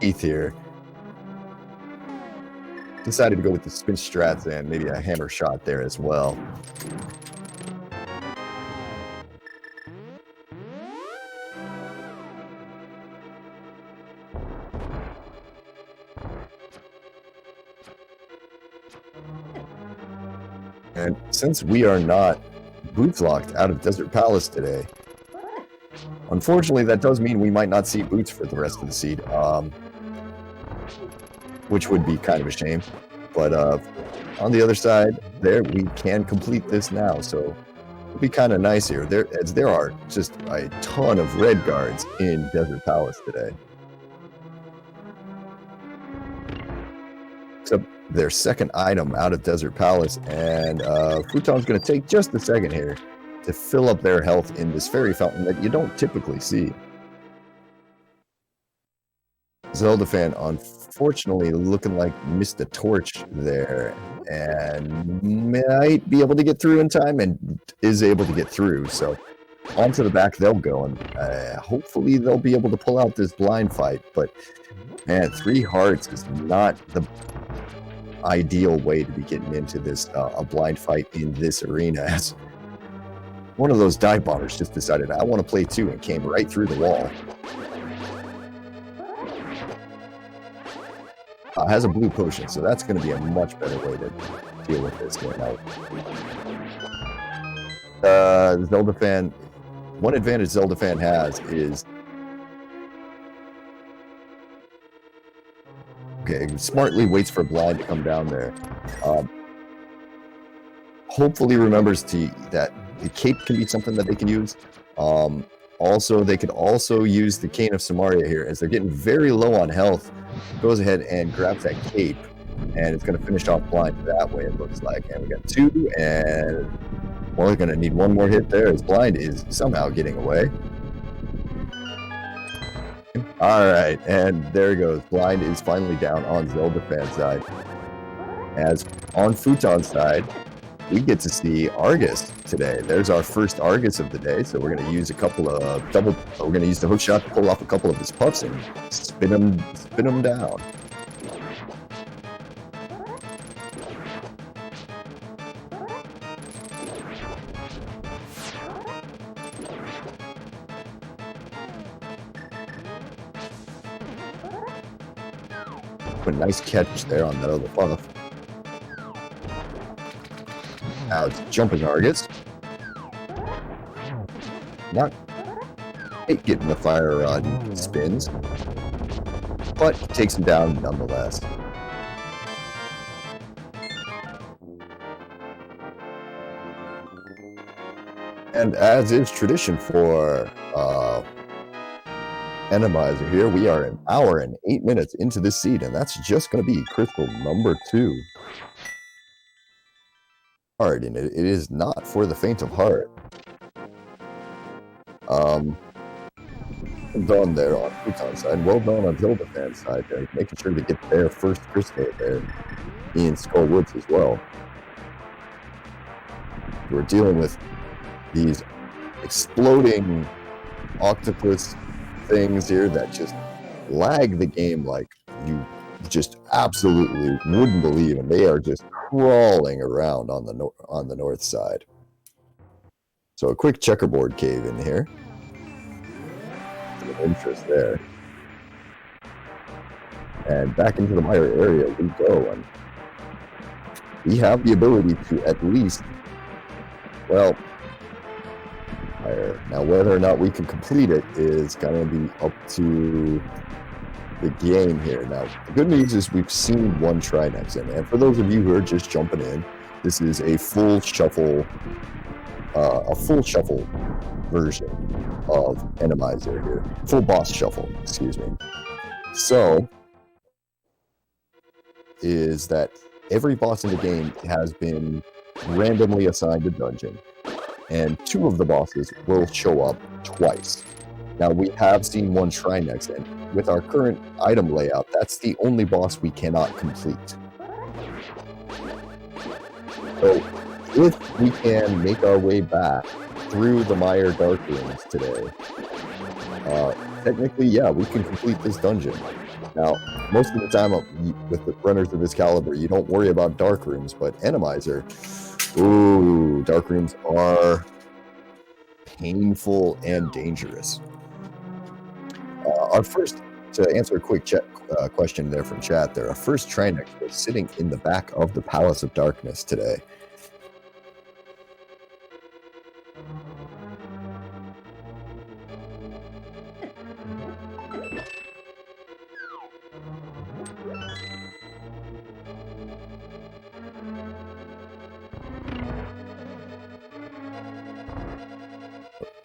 B: teeth here. Decided to go with the spin strats and maybe a hammer shot there as well. And since we are not boots locked out of Desert Palace today, unfortunately that does mean we might not see boots for the rest of the seed. Which would be kind of a shame, but on the other side there we can complete this now, so it'll be kind of nice here. There are just a ton of red guards in Desert Palace today. up their second item out of Desert Palace, and Futon's going to take just a second here to fill up their health in this fairy fountain that you don't typically see. Zelda fan, unfortunately, looking like missed a torch there, and might be able to get through in time, and is able to get through. So onto the back they'll go, and hopefully they'll be able to pull out this blind fight. But man, 3 hearts is not the ideal way to be getting into this a blind fight in this arena. As one of those dive bombers just decided, I want to play too, and came right through the wall. Has a blue potion, so that's going to be a much better way to deal with this going out. Zelda fan, one advantage Zelda fan has is, okay, smartly waits for blind to come down there. Hopefully remembers that the cape can be something that they can use. Also, they could also use the Cane of Samaria here, as they're getting very low on health. Goes ahead and grabs that cape, and it's going to finish off blind that way, it looks like. And we got 2, and we're going to need 1 more hit there, as blind is somehow getting away. All right, and there it goes. Blind is finally down on Zelda fan side. As on Futon's side, we get to see Argus today. There's our first Argus of the day, so we're going to use a couple of we're going to use the hook shot to pull off a couple of his puffs and spin him down. A nice catch there on that other puff. Now it's jumping Argus. Not getting the fire rod spins, but takes him down nonetheless. And as is tradition for Enemizer here, we are 1 hour and 8 minutes into this seed, and that's just going to be crystal number 2. Hard, and it is not for the faint of heart. Done there on Futon's side. Well done on Zelda fan's side there, making sure to get their first Crystal there in Skull Woods as well. We're dealing with these exploding octopus things here that just lag the game like you just absolutely wouldn't believe, and they are just crawling around on the north side. So a quick checkerboard cave in here. Some interest there. And back into the mire area we go, and we have the ability to at least, well, now whether or not we can complete it is going to be up to the game here. Now, the good news is we've seen 1 try next in, and for those of you who are just jumping in, this is a full shuffle version of Enemizer here. Full boss shuffle, excuse me. So, is that every boss in the game has been randomly assigned a dungeon, and 2 of the bosses will show up twice. Now, we have seen 1 try next, and with our current item layout, that's the only boss we cannot complete. So, if we can make our way back through the Mire Dark Rooms today, technically, yeah, we can complete this dungeon. Now, most of the time with the runners of this caliber, you don't worry about Dark Rooms, but Enemizer, ooh, Dark Rooms are painful and dangerous. Our first, to answer a quick question there from chat there, our first Trinex was sitting in the back of the Palace of Darkness today.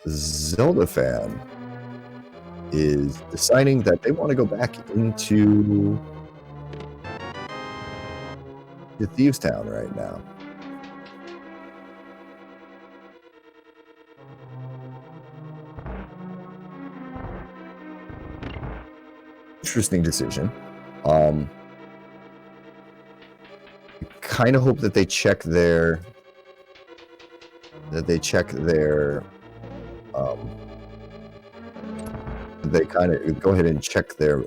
B: Zelda fan is deciding that they want to go back into to Thieves Town right now. Interesting decision. Kind of hope that they check their they kind of go ahead and check their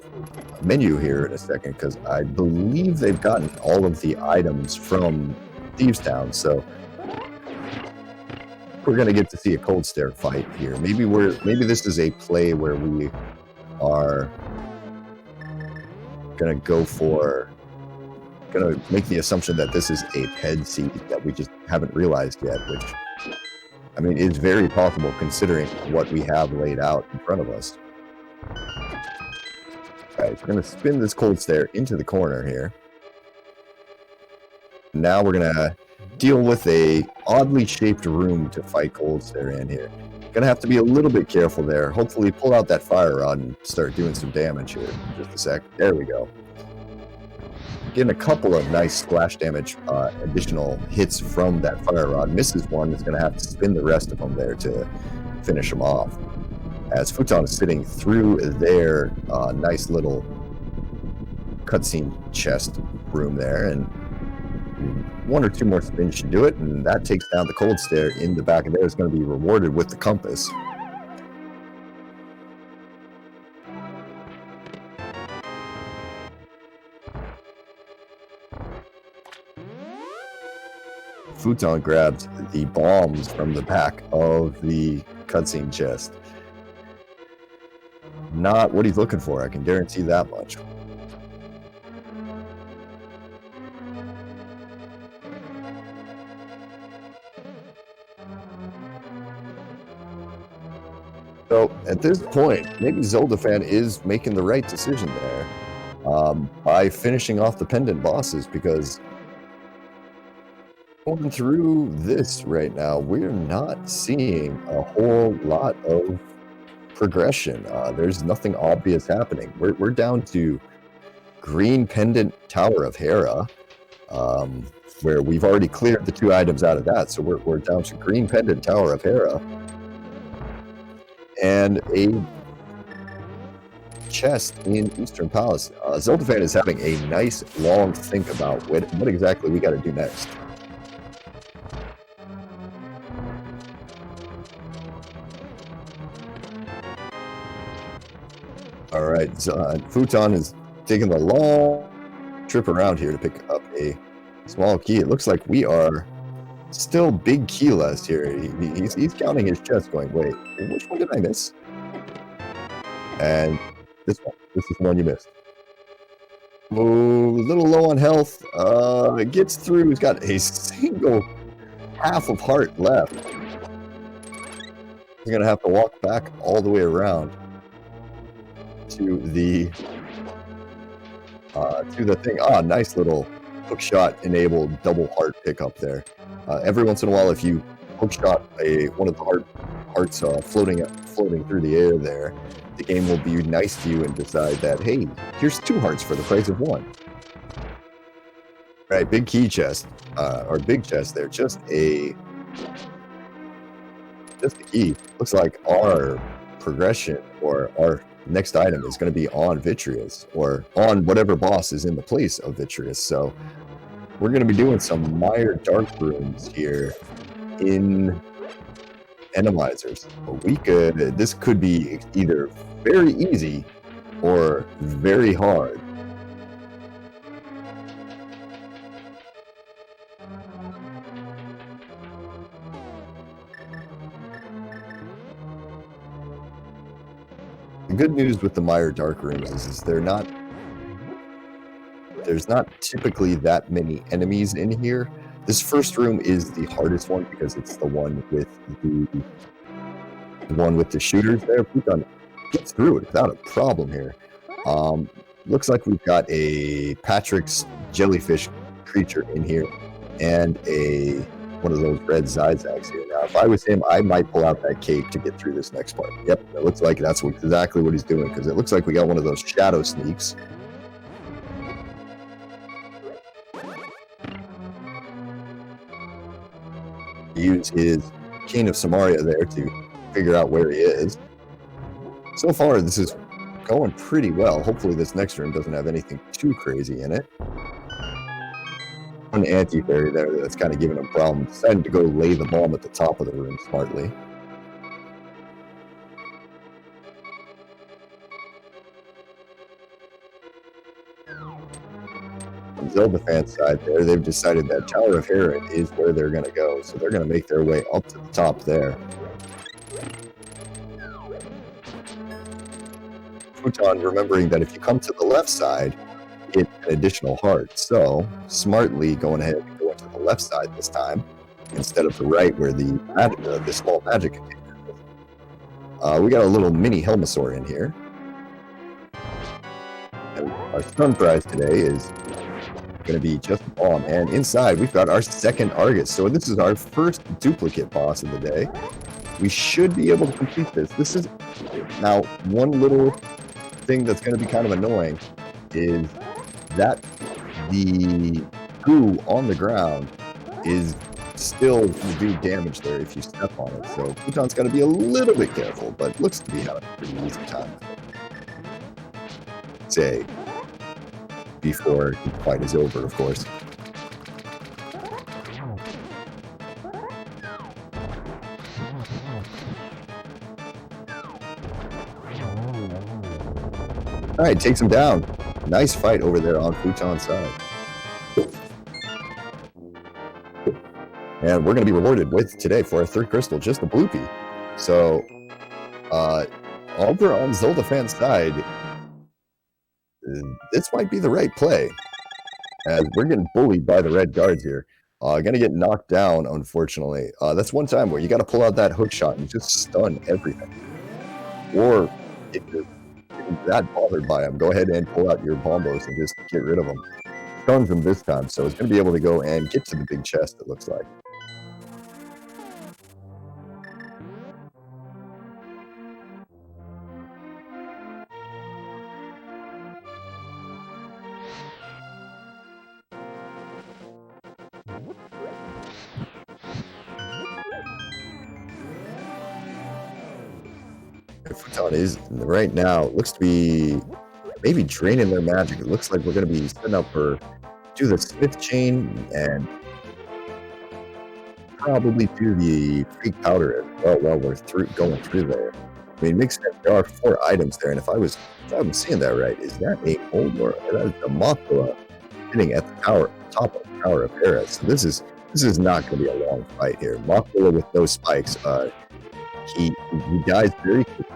B: menu here in a second, because I believe they've gotten all of the items from Thieves Town, so we're gonna get to see a cold stare fight here. Maybe this is a play where we are gonna make the assumption that this is a head seed that we just haven't realized yet, which, I mean, is very possible considering what we have laid out in front of us. Alright, we're going to spin this cold stare into the corner here. Now we're going to deal with a oddly shaped room to fight cold stare in here. Going to have to be a little bit careful there. Hopefully pull out that fire rod and start doing some damage here in just a sec. There we go. Getting a couple of nice splash damage additional hits from that fire rod. Misses one, is going to have to spin the rest of them there to finish them off. As Futon is sitting through their nice little cutscene chest room there, and one or two more spins should do it, and that takes down the cold stare in the back of there. Is going to be rewarded with the compass. Futon grabs the bombs from the back of the cutscene chest. Not what he's looking for, I can guarantee that much. So at this point, maybe Zoldafan is making the right decision there by finishing off the pendant bosses, because going through this right now, we're not seeing a whole lot of progression. There's nothing obvious happening. We're down to Green Pendant Tower of Hera, where we've already cleared the 2 items out of that, so we're down to Green Pendant Tower of Hera and a chest in Eastern Palace. Zoldafan is having a nice long think about what exactly we got to do next. All right, so, Futon is taking the long trip around here to pick up a small key. It looks like we are still big keyless here. He's counting his chest going, wait, which one did I miss? And this one. This is the one you missed. Oh, a little low on health. It gets through. He's got a single half of heart left. He's going to have to walk back all the way around to the thing. Nice little hook shot enabled double heart pickup there. Every once in a while, if you hook shot one of the hearts floating through the air there, the game will be nice to you and decide that, hey, here's 2 hearts for the price of 1. All right, big key chest, or big chest there. Just a key. Looks like our progression or our next item is going to be on Vitreous, or on whatever boss is in the place of Vitreous. So we're going to be doing some Mire Dark Rooms here in Enemizers. This could be either very easy or very hard. The good news with the Mire Dark Rooms is there's not typically that many enemies in here. This first room is the hardest one because it's the one with the shooters there. Futon gets through it without a problem here. Looks like we've got a Patrick's jellyfish creature in here and one of those red zigzags here. Now, if I was him, I might pull out that cape to get through this next part. Yep, it looks like that's exactly what he's doing, because it looks like we got one of those shadow sneaks. use his King of Samaria there to figure out where he is. So far, this is going pretty well. Hopefully this next room doesn't have anything too crazy in it. One anti-fairy there that's kind of giving him problems. Decided to go lay the bomb at the top of the room smartly. On Zelda fans' side there, they've decided that Tower of Heron is where they're going to go, so they're going to make their way up to the top there. Futon remembering that if you come to the left side, you get an additional heart. So, smartly going ahead and going to the left side this time, instead of the right where the small magic container is. We got a little mini Helmasaur in here. And our stun prize today is going to be just a bomb. And inside, we've got our second Argus. So this is our first duplicate boss of the day. We should be able to complete this. This is now one little thing that's going to be kind of annoying is that the goo on the ground is still going to do damage there if you step on it. So Futon's got to be a little bit careful, but looks to be having a pretty easy time. Say, before the fight is over, of course. All right, takes him down. Nice fight over there on Futon's side. And we're going to be rewarded with today for our third crystal, just a bloopy. So, over on Zelda fans' side, this might be the right play, as we're getting bullied by the red guards here. Gonna get knocked down, unfortunately. That's one time where you got to pull out that hook shot and just stun everything. Or if you're that bothered by them, go ahead and pull out your bombos and just get rid of them. Stuns them this time, so it's gonna be able to go and get to the big chest, it looks like. Futon is right now looks to be maybe draining their magic. It looks like we're going to be setting up for do the Smith chain and probably do the fake powder as well while we're going through there. I mean, makes sense. There are 4 items there, and if I'm seeing that right, is that a mold or that is the Mothra sitting at the top of the Tower of Hera? So this is not going to be a long fight here. Mothra with no spikes. He dies very quickly.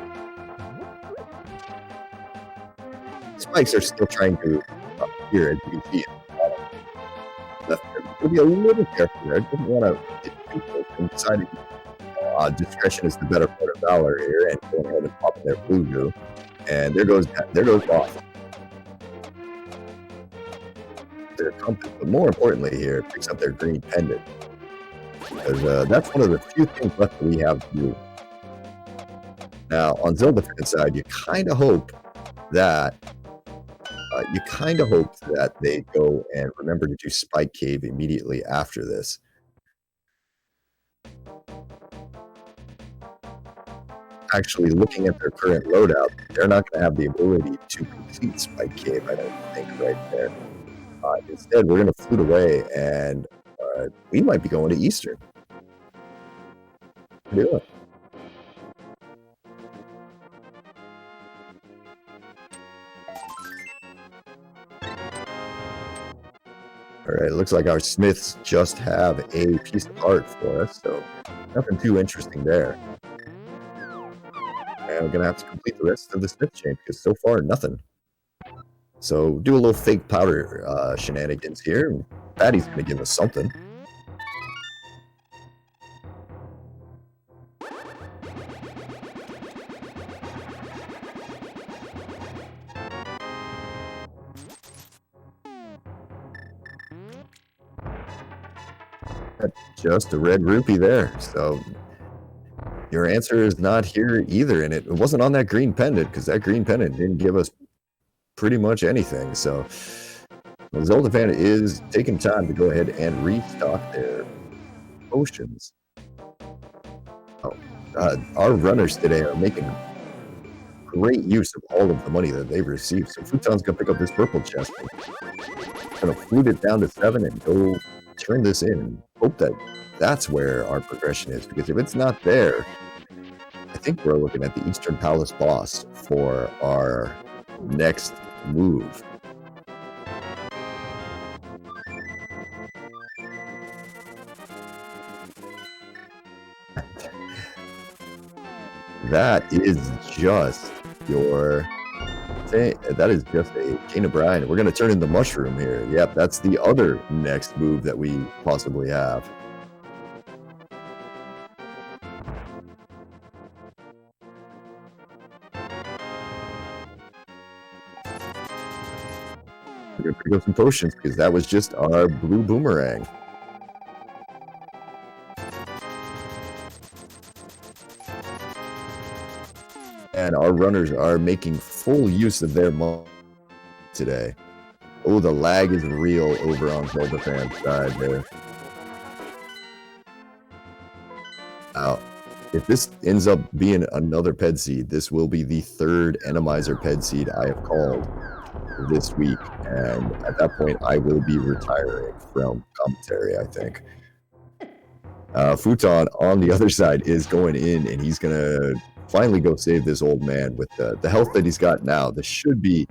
B: Spikes are still trying to appear, as you can see. We'll be a little careful there. I don't want to get too close. I'm deciding discretion is the better part of valor here, and going ahead and popping their blue goo. And there goes off their compass. But more importantly here, picks up their green pendant. Because that's one of the few things left that we have to do. Now, on Zelda fans' side, you kind of hope that they go and remember to do Spike Cave immediately after this. Actually, looking at their current loadout, they're not going to have the ability to complete Spike Cave, I don't think, right there. Instead, we're going to flute away, and we might be going to Eastern. What do you doing? All right, looks like our Smiths just have a piece of art for us, so nothing too interesting there. And we're going to have to complete the rest of the Smith chain, because so far, nothing. So do a little fake powder shenanigans here, and Patty's going to give us something. Just a red rupee there. So your answer is not here either, and it wasn't on that green pendant, because that green pendant didn't give us pretty much anything. So the Zelda fan is taking time to go ahead and restock their potions. our runners today are making great use of all of the money that they've received. So Futon's gonna pick up this purple chest and gonna flute it down to 7 and go turn this in and hope that that's where our progression is. Because if it's not there, I think we're looking at the Eastern Palace boss for our next move. That is just your thing. That is just a Chain of Brine. We're going to turn into Mushroom here. Yep, that's the other next move that we possibly have. We're going to pick up some potions because that was just our blue boomerang. And our runners are making full use of their money today. Oh, the lag is real over on Zelda Fan's side there. Now, if this ends up being another Ped Seed, this will be the third Enemizer Ped Seed I have called this week. And at that point, I will be retiring from commentary, I think. Futon on the other side is going in, and he's going to finally go save this old man with the health that he's got now. This should be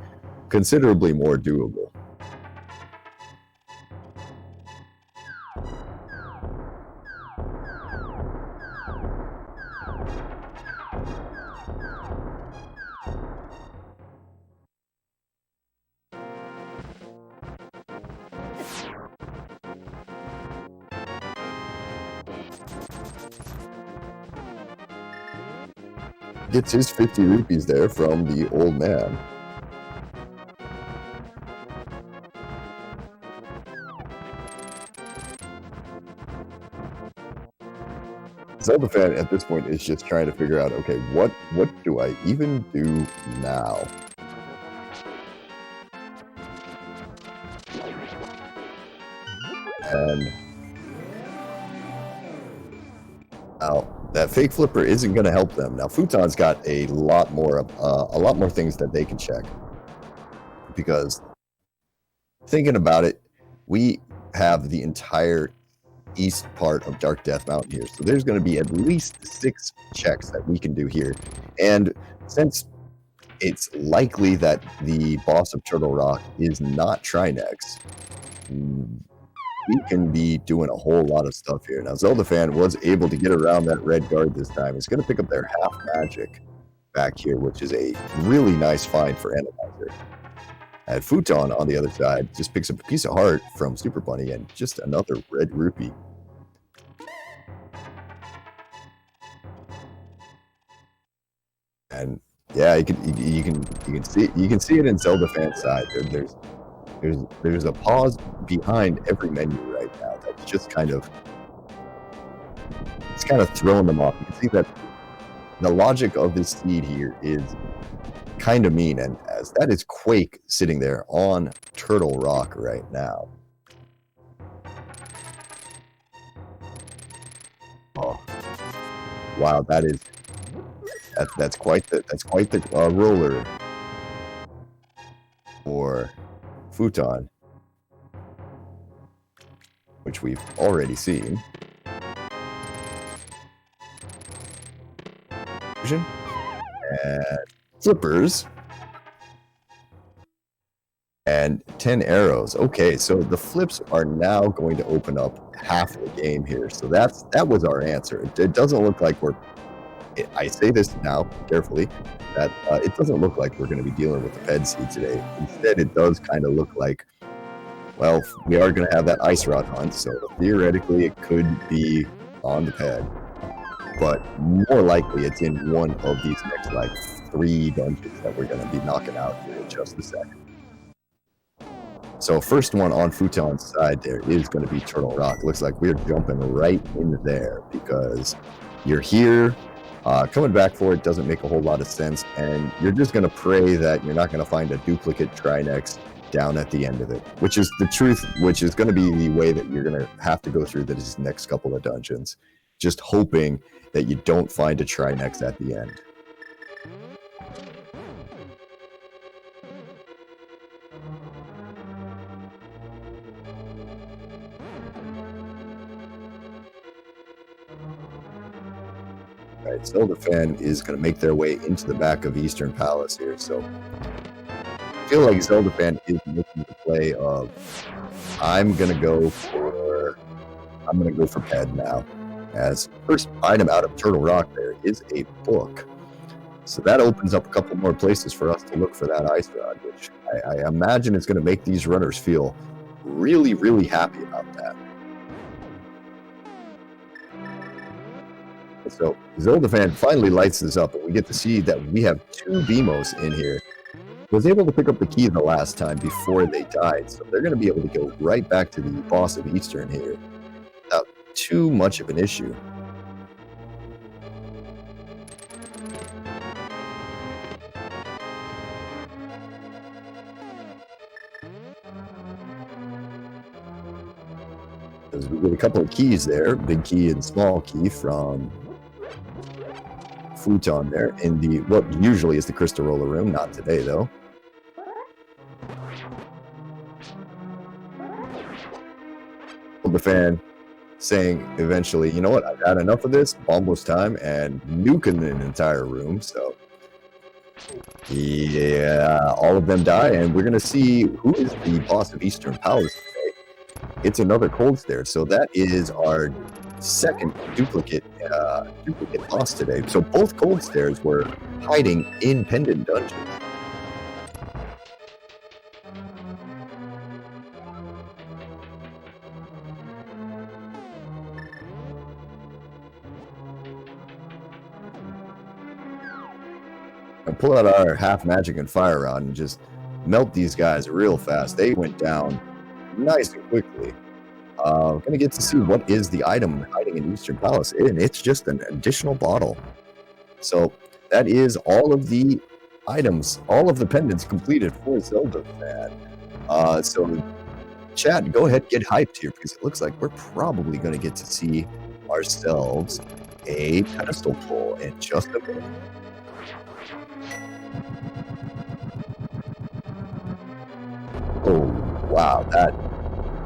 B: considerably more doable. Gets his 50 rupees there from the old man. Zelda Fan at this point is just trying to figure out, okay, what do I even do now? And now that fake flipper isn't going to help them. Now Futon's got a lot more things that they can check, because thinking about it, we have the entire east part of Dark Death Mountain here, so there's going to be at least 6 checks that we can do here. And since it's likely that the boss of Turtle Rock is not Trinex, we can be doing a whole lot of stuff here. Now, Zelda Fan was able to get around that red guard this time. He's going to pick up their half magic back here, which is a really nice find for Enemizer. And Futon on the other side just picks up a piece of heart from Super Bunny and just another red rupee. And yeah, you can see it in Zelda Fan's side. There's a pause behind every menu right now that's just kind of throwing them off. You can see that the logic of this seed here is kind of mean, and as that is Quake sitting there on Turtle Rock right now. Oh, wow, that's quite the roller for Futon, which we've already seen. And flippers. And 10 arrows. Okay, so the flips are now going to open up half the game here. So that was our answer. It doesn't look like I say this now carefully, that it doesn't look like we're going to be dealing with the Ped Seed today. Instead, it does kind of look like, well, we are going to have that Ice Rod hunt, so theoretically it could be on the Ped. But more likely it's in one of these next, 3 dungeons that we're going to be knocking out here in just a second. So first one on Futon's side there is going to be Turtle Rock. Looks like we're jumping right in there because you're here. Coming back for it doesn't make a whole lot of sense, and you're just going to pray that you're not going to find a duplicate Trinex down at the end of it, which is the truth, which is going to be the way that you're going to have to go through these next couple of dungeons. just hoping that you don't find a Trinex at the end. All right, Zelda fan is going to make their way into the back of Eastern Palace here, so I feel like Zelda fan is making the play of I'm gonna go for Ped now. As first item out of Turtle Rock there is a book. So that opens up a couple more places for us to look for that ice rod, which I imagine is going to make these runners feel really, really happy about that. So Zelda fan finally lights this up, and we get to see that we have 2 BMOs in here. Was able to pick up the key the last time before they died, so they're going to be able to go right back to the boss of Eastern here without too much of an issue. As we get a couple of keys there, big key and small key from Futon there in the what usually is the Crystal Roller room, not today though. The fan saying eventually, you know what, I've had enough of this, almost time, and nuking an entire room. So yeah, all of them die, and we're gonna see who is the boss of Eastern Palace today. It's another Cold Stare, so that is our second duplicate boss today. So both Cold Stares were hiding in pendant dungeons. And pull out our half magic and fire rod and just melt these guys real fast. They went down nice and quickly. Gonna get to see what is the item hiding in Eastern Palace, and it's just an additional bottle. So that is all of the items, all of the pendants completed for Zelda fan. So chat, go ahead, get hyped here, because it looks like we're probably gonna get to see ourselves a pedestal pull in just a minute. Oh wow,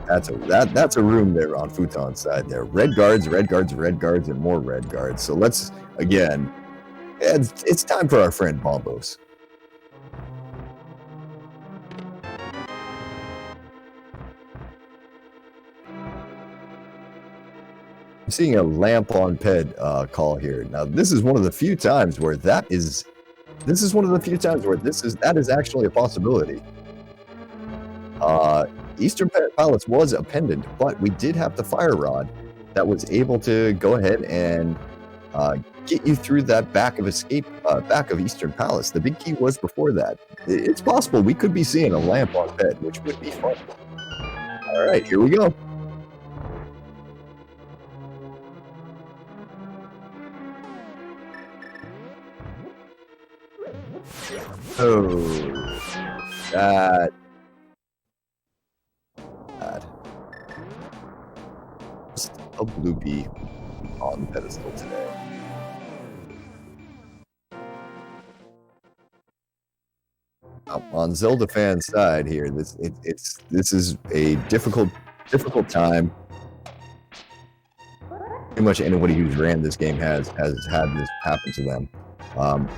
B: that's a room there on Futon's side there. Red guards, and more red guards. So let's again, it's time for our friend Bombos. I'm seeing a lamp on Ped call here. Now this is one of the few times where that is actually a possibility. Eastern Palace was a pendant, but we did have the fire rod that was able to go ahead and get you through that back of Eastern Palace. The big key was before that. It's possible we could be seeing a lamp on Ped, which would be fun. All right, here we go. Oh, that. A blue bee on the pedestal today. On Zelda fan's side here, this is a difficult time. Pretty much anybody who's ran this game has had this happen to them. One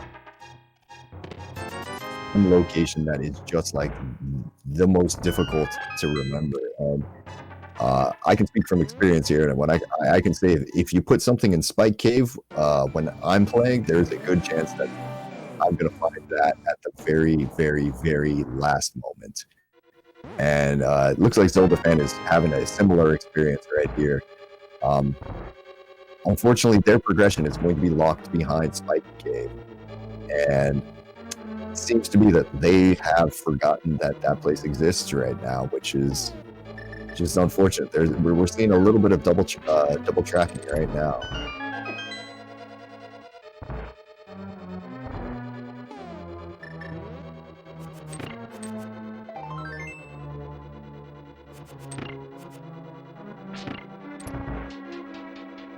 B: location that is just like the most difficult to remember, and I can speak from experience here, and when I can say if you put something in Spike Cave when I'm playing, there's a good chance that I'm going to find that at the very, very, very last moment. And it looks like Zelda fan is having a similar experience right here. Unfortunately, their progression is going to be locked behind Spike Cave, and it seems to be that they have forgotten that that place exists right now, which is just unfortunate. We're seeing a little bit of double tracking right now.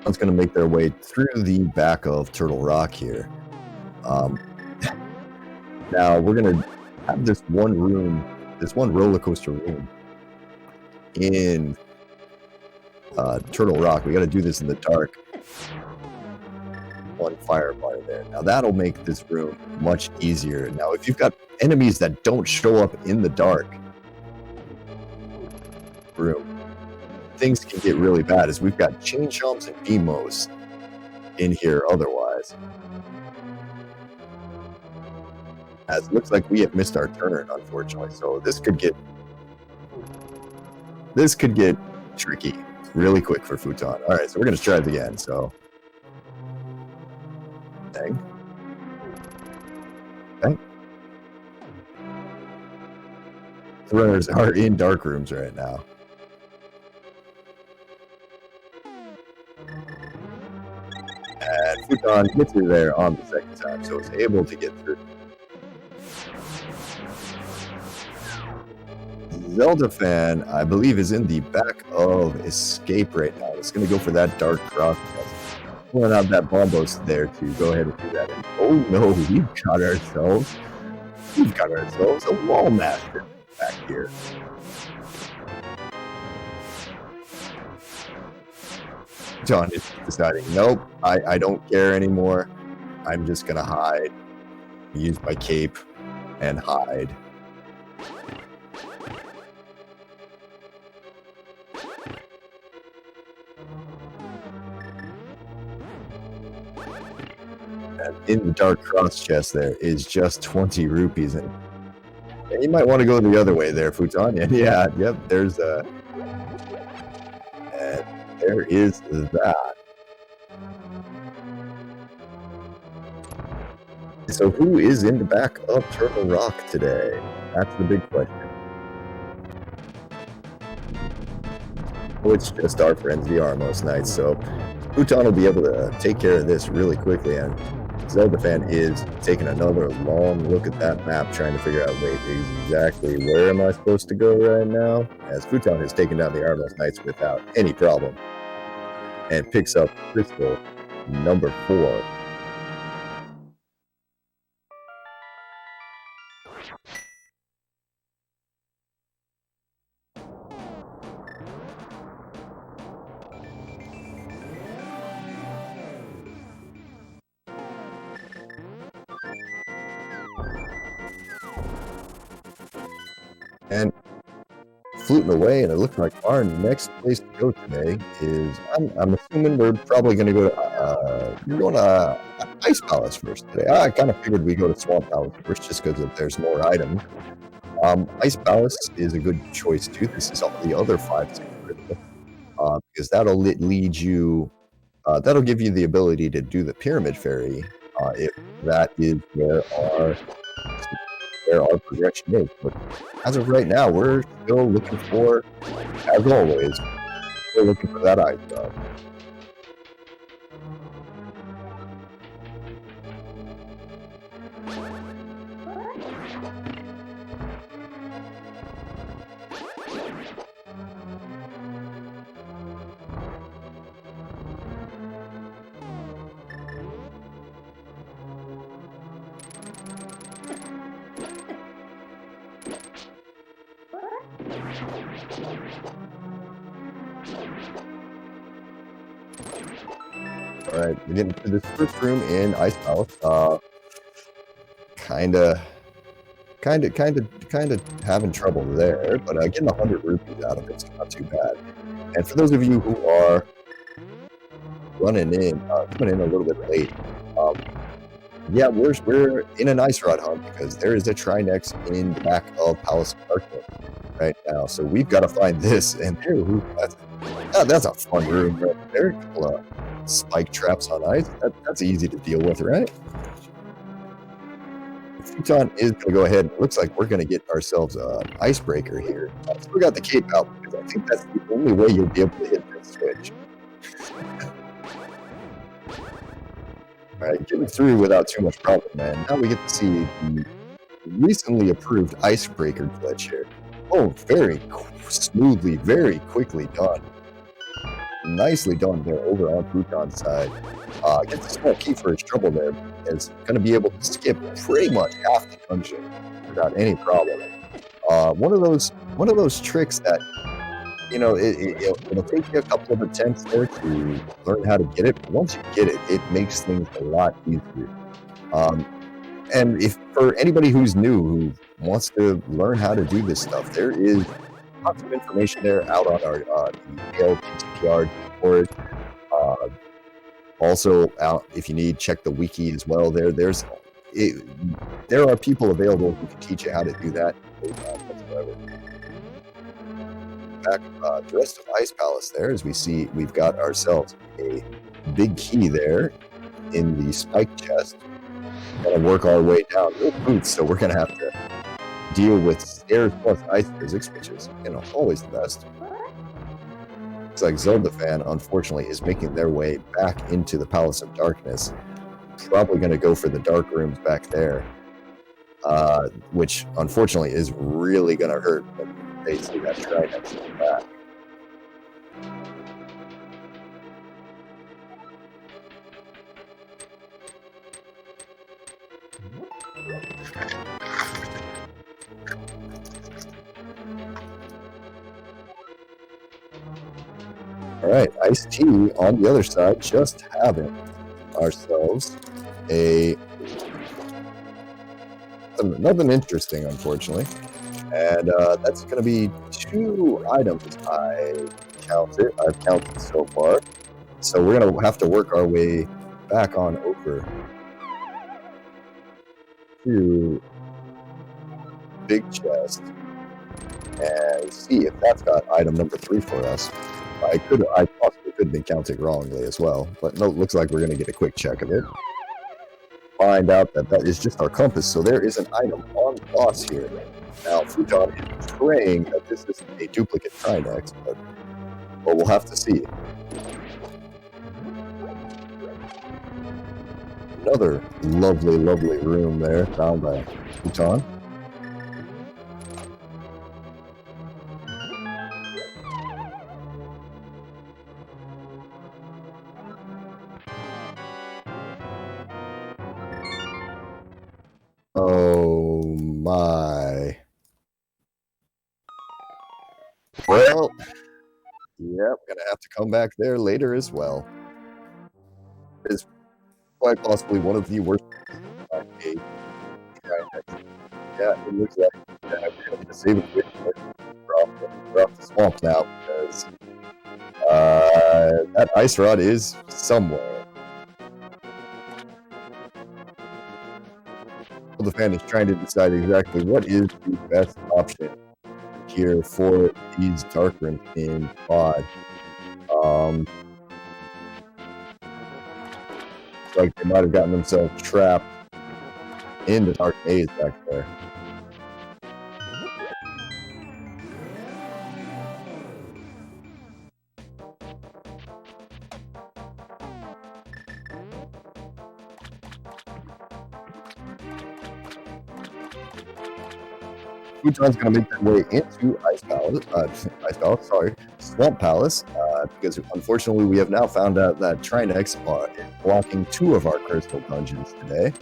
B: Futon's going to make their way through the back of Turtle Rock here. Now we're going to have this one roller coaster room in Turtle Rock. We got to do this in the dark. One fire bar there. Now that'll make this room much easier. Now if you've got enemies that don't show up in the dark room, things can get really bad, as we've got chain chomps and Beamos in here otherwise. As it looks like we have missed our turn, unfortunately. So this could get tricky really quick for Futon. All right, so we're gonna try it again. So, dang. Okay. The runners are in dark rooms right now. And Futon gets through there on the second time, so it's able to get through. Zelda fan, I believe, is in the back of Escape right now. It's going to go for that dark cross. Pulling out that Bombos there to go ahead and do that. And, oh no, we've got ourselves a wall master back here. John is deciding, nope, I don't care anymore. I'm just going to hide. Use my cape and hide. And in the dark cross chest there is just 20 rupees. And you might want to go the other way there, Futon. Yeah, yep, there's a... And there is that. So who is in the back of Turtle Rock today? That's the big question. Oh, it's just our friends, the Armos Knights. So Futon will be able to take care of this really quickly. And Zelda fan is taking another long look at that map, trying to figure out, wait, exactly where am I supposed to go right now? As Futon has taken down the Armos Knights without any problem and picks up crystal number 4. And fluting away, and it looks like our next place to go today is, I'm assuming we're probably going to go to, we're going to Ice Palace first today. I kind of figured we'd go to Swamp Palace first just because there's more items. Ice Palace is a good choice too. This is all the other 5 secrets, because that'll lead you, that'll give you the ability to do the Pyramid Fairy, if that is where our progression is. But as of right now, we're still looking for, as always, we're looking for that ice dog. All right, we're getting to this first room in Ice Palace. Kind of having trouble there, but getting 100 rupees out of it's not too bad. And for those of you who are coming in a little bit late, yeah, we're in an ice rod hunt because there is a Trinex in the back of Palace Apartment right now. So we've got to find this, and that's a fun room right there. A couple of spike traps on ice. That's easy to deal with, right? Futon is going to go ahead. It looks like we're going to get ourselves an icebreaker here. Still got the cape out because I think that's the only way you'll be able to hit this switch. All right, getting through without too much problem, man. Now we get to see the recently approved icebreaker glitch here. Oh, very smoothly, very quickly done. nicely done there over on Futon's side. Gets a small key for his trouble there. Is going to be able to skip pretty much half the dungeon without any problem. One of those tricks that it'll take you a couple of attempts there to learn how to get it. But once you get it, it makes things a lot easier. And if for anybody who's new who wants to learn how to do this stuff, there is lots of information there out on our the TTPR for it. Also, out if you need, check the wiki as well. There are people available who can teach you how to do that. Whatsoever. Back the rest of Ice Palace there, as we see, we've got ourselves a big key there in the spike chest. Gonna work our way down with boots, so we're gonna have to deal with stairs plus ice physics, which is always the best. Looks like Zelda fan, unfortunately, is making their way back into the Palace of Darkness. Probably gonna go for the dark rooms back there, which unfortunately is really gonna hurt when they see that Trinex in the back. All right, Ice Tea on the other side, just having ourselves nothing interesting, unfortunately, and that's going to be 2 items I've counted so far. So we're going to have to work our way back on over to Big Chest and see if that's got item number 3 for us. I possibly could have been counting wrongly as well, but no, it looks like we're going to get a quick check of it. Find out that is just our compass, so there is an item on the boss here. Now, Futon is praying that this isn't a duplicate Trinex, but we'll have to see. Another lovely, lovely room there found by Futon. Oh my. Well, yep, gonna have to come back there later as well. It's quite possibly one of the worst. Yeah, it looks like we're gonna need to save it off the swamp now because that ice rod is somewhere. The fan is trying to decide exactly what is the best option here for these dark rooms in quad. Looks like they might have gotten themselves trapped in the dark maze back there. Futon's going to make their way into Swamp Palace, because unfortunately we have now found out that Trinex is blocking 2 of our crystal dungeons today.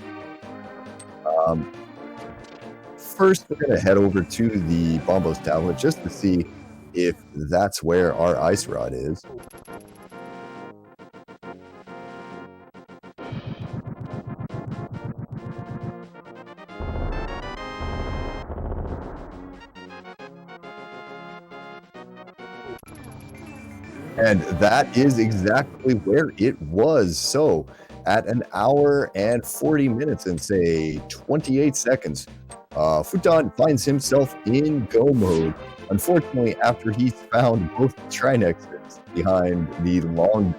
B: First, we're going to head over to the Bombos tablet just to see if that's where our ice rod is. And that is exactly where it was. So at an hour and 40 minutes and say 28 seconds, Futon finds himself in go mode. Unfortunately, after he's found both Trinexes behind the long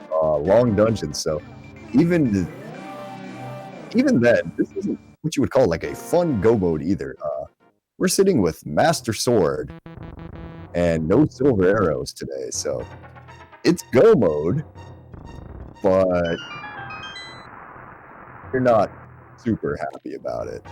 B: dungeon. So even then, this isn't what you would call like a fun go mode either. We're sitting with Master Sword and no silver arrows today. So it's go mode, but you're not super happy about it.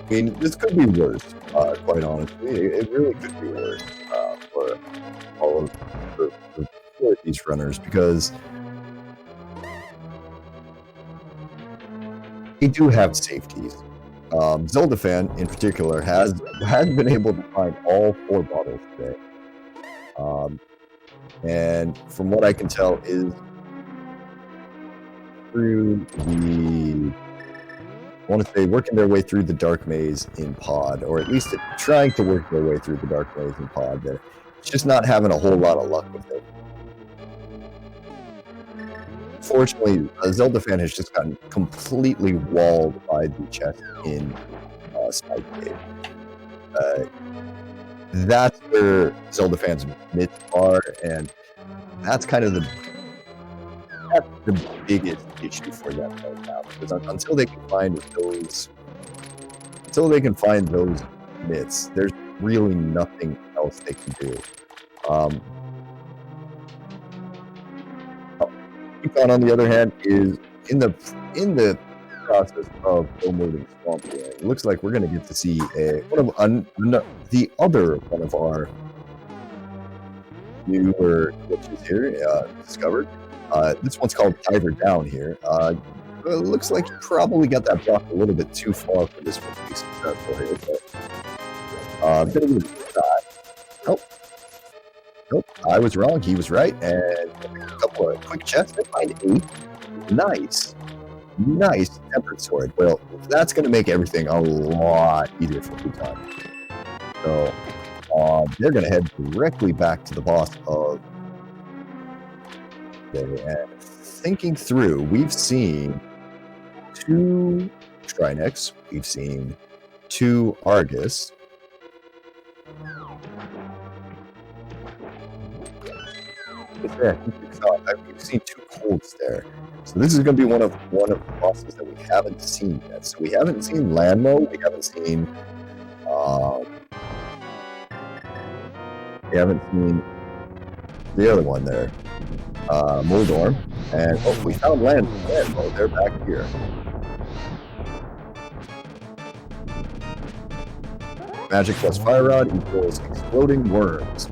B: I mean, this could be worse, quite honestly. It really could be worse for all of for these runners because they do have safeties. Zelda fan in particular has been able to find all 4 bottles today, and from what I can tell is through the I want to say working their way through the dark maze in Pod, or at least trying to work their way through the dark maze in Pod. They're just not having a whole lot of luck with it. Fortunately, Zelda fan has just gotten completely walled by the chest in Spike Cave. That's where Zelda fans' myths are, and that's kind of the biggest issue for them right now. Because until they can find those myths, there's really nothing else they can do. Yukon, on the other hand, is in the process of promoting Swamp Land. It looks like we're going to get to see the other one of our newer glitches here discovered. This one's called Tiger Down here. It looks like you probably got that block a little bit too far for this one to be successful here. But, bit of a nope, I was wrong. He was right. And a couple of quick checks. I find 8. Nice tempered sword. Well, that's going to make everything a lot easier for Bhutan. So they're going to head directly back to the boss of and thinking through, we've seen 2 Trinex, we've seen 2 Argus. We've seen 2 colds there. So this is going to be one of the bosses that we haven't seen yet. So we haven't seen Landmo, we haven't seen the other one there, Moldorm, and we found Landmo. They're back here. Magic plus Fire Rod equals exploding worms.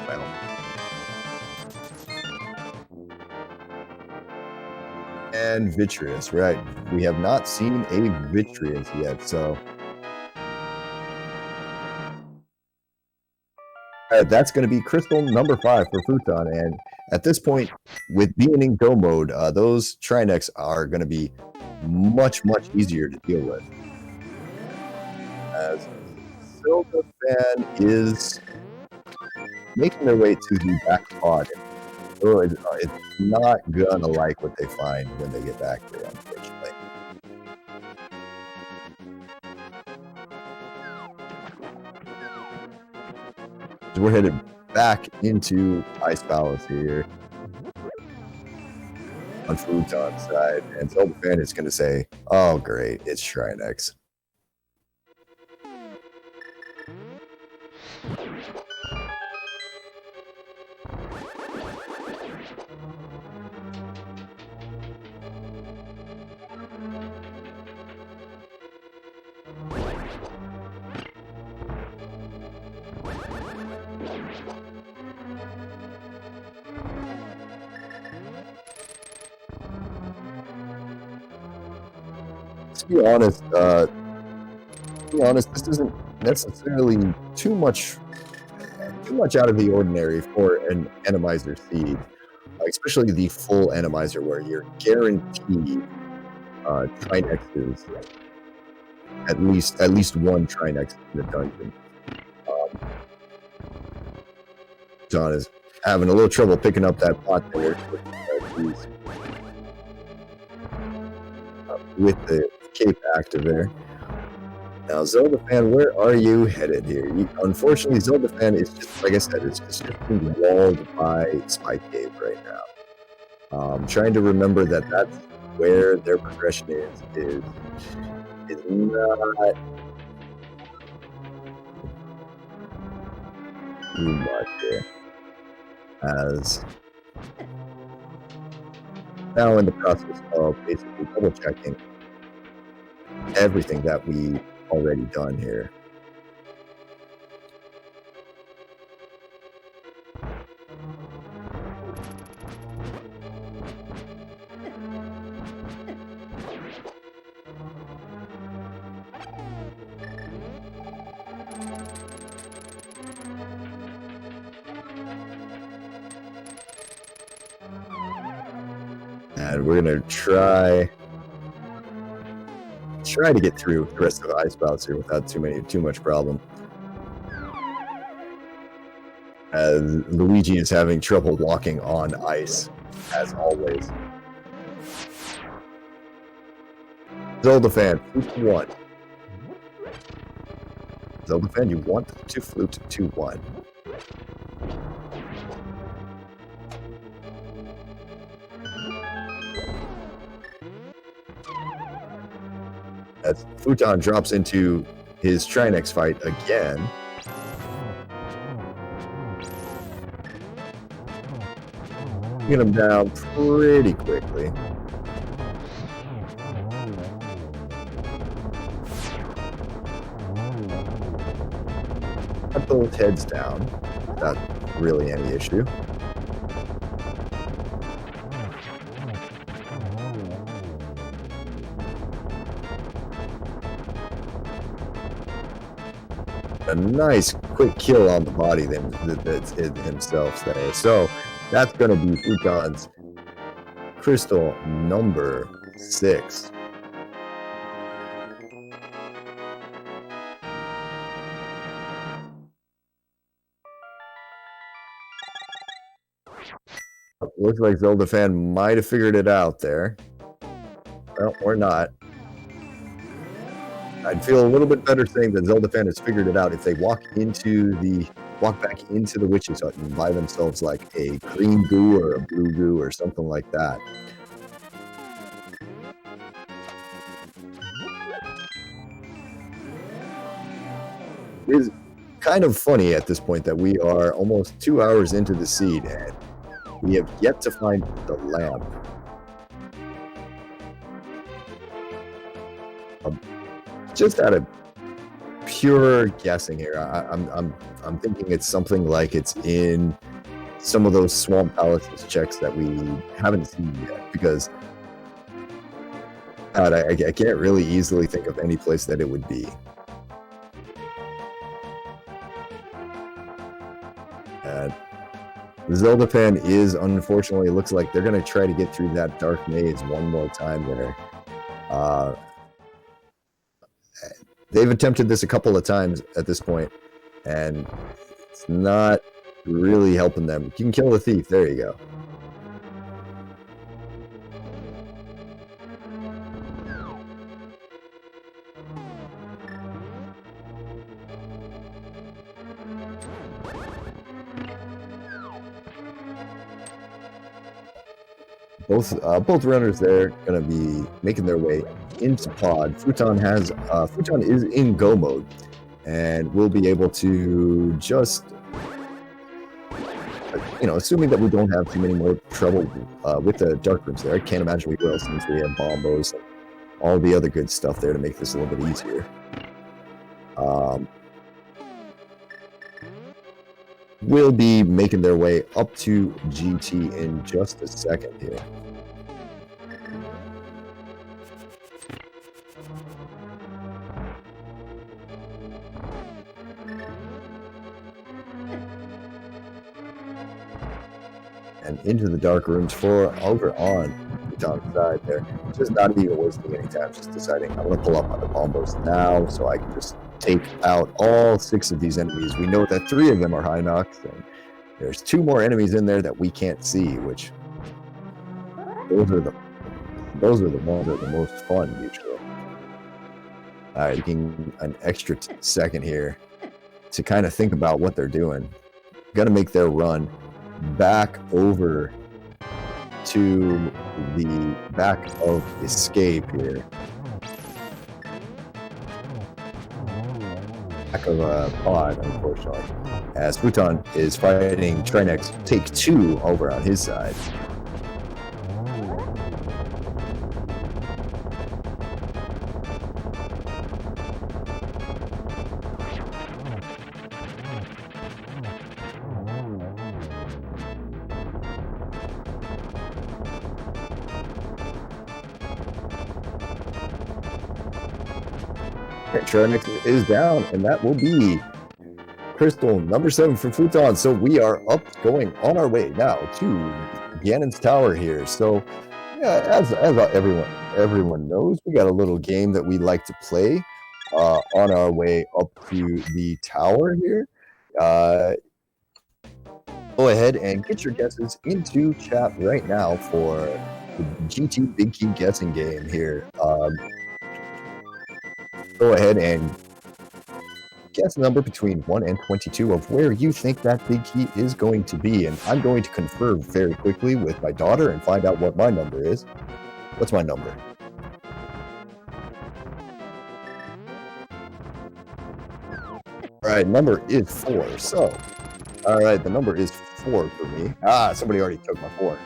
B: Well, and Vitreous, right? We have not seen a Vitreous yet, so. That's going to be crystal number 5 for Futon, and at this point, with being in go mode, those Trinex are going to be much easier to deal with. As Silva fan is making their way to the back pod, it's not gonna like what they find when they get back here, unfortunately. So we're headed back into Ice Palace here on Futon's side, and Zelda fan is going to say, "Oh, great, it's Trinex." To be honest, this isn't necessarily too much out of the ordinary for an Enemizer seed, especially the full Enemizer, where you're guaranteed Trinexes, at least one Trinex in the dungeon. John is having a little trouble picking up that pot there with the cape active there. Now, Zelda fan, where are you headed here? Unfortunately, Zelda fan is just, like I said, it's just being walled by Spike Cave right now. Trying to remember that that's where their progression is not too much here. As now in the process of basically double checking everything that we already done here. And we're gonna try to get through the rest of the ice bouts here without too much problem. As Luigi is having trouble walking on ice, as always. Zelda fan, flute 1. Zelda fan, you want to flute to 1. As Futon drops into his Trinex fight again. Get him down pretty quickly. Got both heads down. Not really any issue. A nice quick kill on the body that's himself there. So that's going to be Futon's crystal number 6. Looks like Zelda fan might have figured it out there. Well, or not. I'd feel a little bit better saying that Zelda fan has figured it out if they walk back into the witch's hut and buy themselves like a green goo or a blue goo or something like that. It is kind of funny at this point that we are almost 2 hours into the seed and we have yet to find the lamp. Just out of pure guessing here, I'm thinking it's something like it's in some of those Swamp Palaces checks that we haven't seen yet, because God, I can't really easily think of any place that it would be. Zelda fan is, unfortunately, looks like they're going to try to get through that dark maze one more time there. They've attempted this a couple of times at this point, and it's not really helping them. You can kill the thief. There you go. Both runners there going to be making their way into pod. Futon is in go mode and will be able to just, assuming that we don't have too many more trouble with the dark rooms there. I can't imagine we will, since we have bombos and all the other good stuff there to make this a little bit easier. Will be making their way up to GT in just a second here. And into the dark rooms for over on Futon's side there. Just not even wasting any time, just deciding I'm going to pull up on the bombos now so I can just take out all 6 of these enemies. We know that 3 of them are Hinox, and there's 2 more enemies in there that we can't see, which those are the ones that are the most fun usually. Alright, taking an extra second here to kind of think about what they're doing. Gonna make their run back over to the back of escape here. Back of a pod, unfortunately, as Futon is fighting Trinex Take 2 over on his side. Tronix is down, and that will be crystal number 7 for Futon. So we are up, going on our way now to Ganon's Tower here. So yeah, as everyone knows, we got a little game that we like to play on our way up to the tower here. Go ahead and get your guesses into chat right now for the GT Big Key guessing game here. Go ahead and guess a number between 1 and 22 of where you think that big key is going to be. And I'm going to confer very quickly with my daughter and find out what my number is. What's my number? All right, number is 4. So, all right, the number is 4 for me. Ah, somebody already took my 4.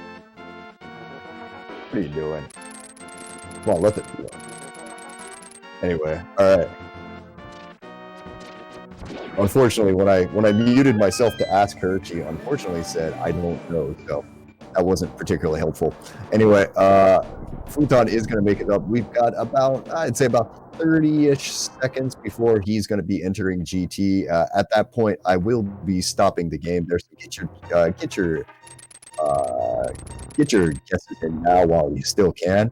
B: What are you doing? Come on, let it go. Anyway, all right. Unfortunately, when I muted myself to ask her, she unfortunately said, I don't know, so that wasn't particularly helpful. Anyway, Futon is going to make it up. We've got about, I'd say about 30-ish seconds before he's going to be entering GT. At that point, I will be stopping the game there, so get your guesses in now while you still can.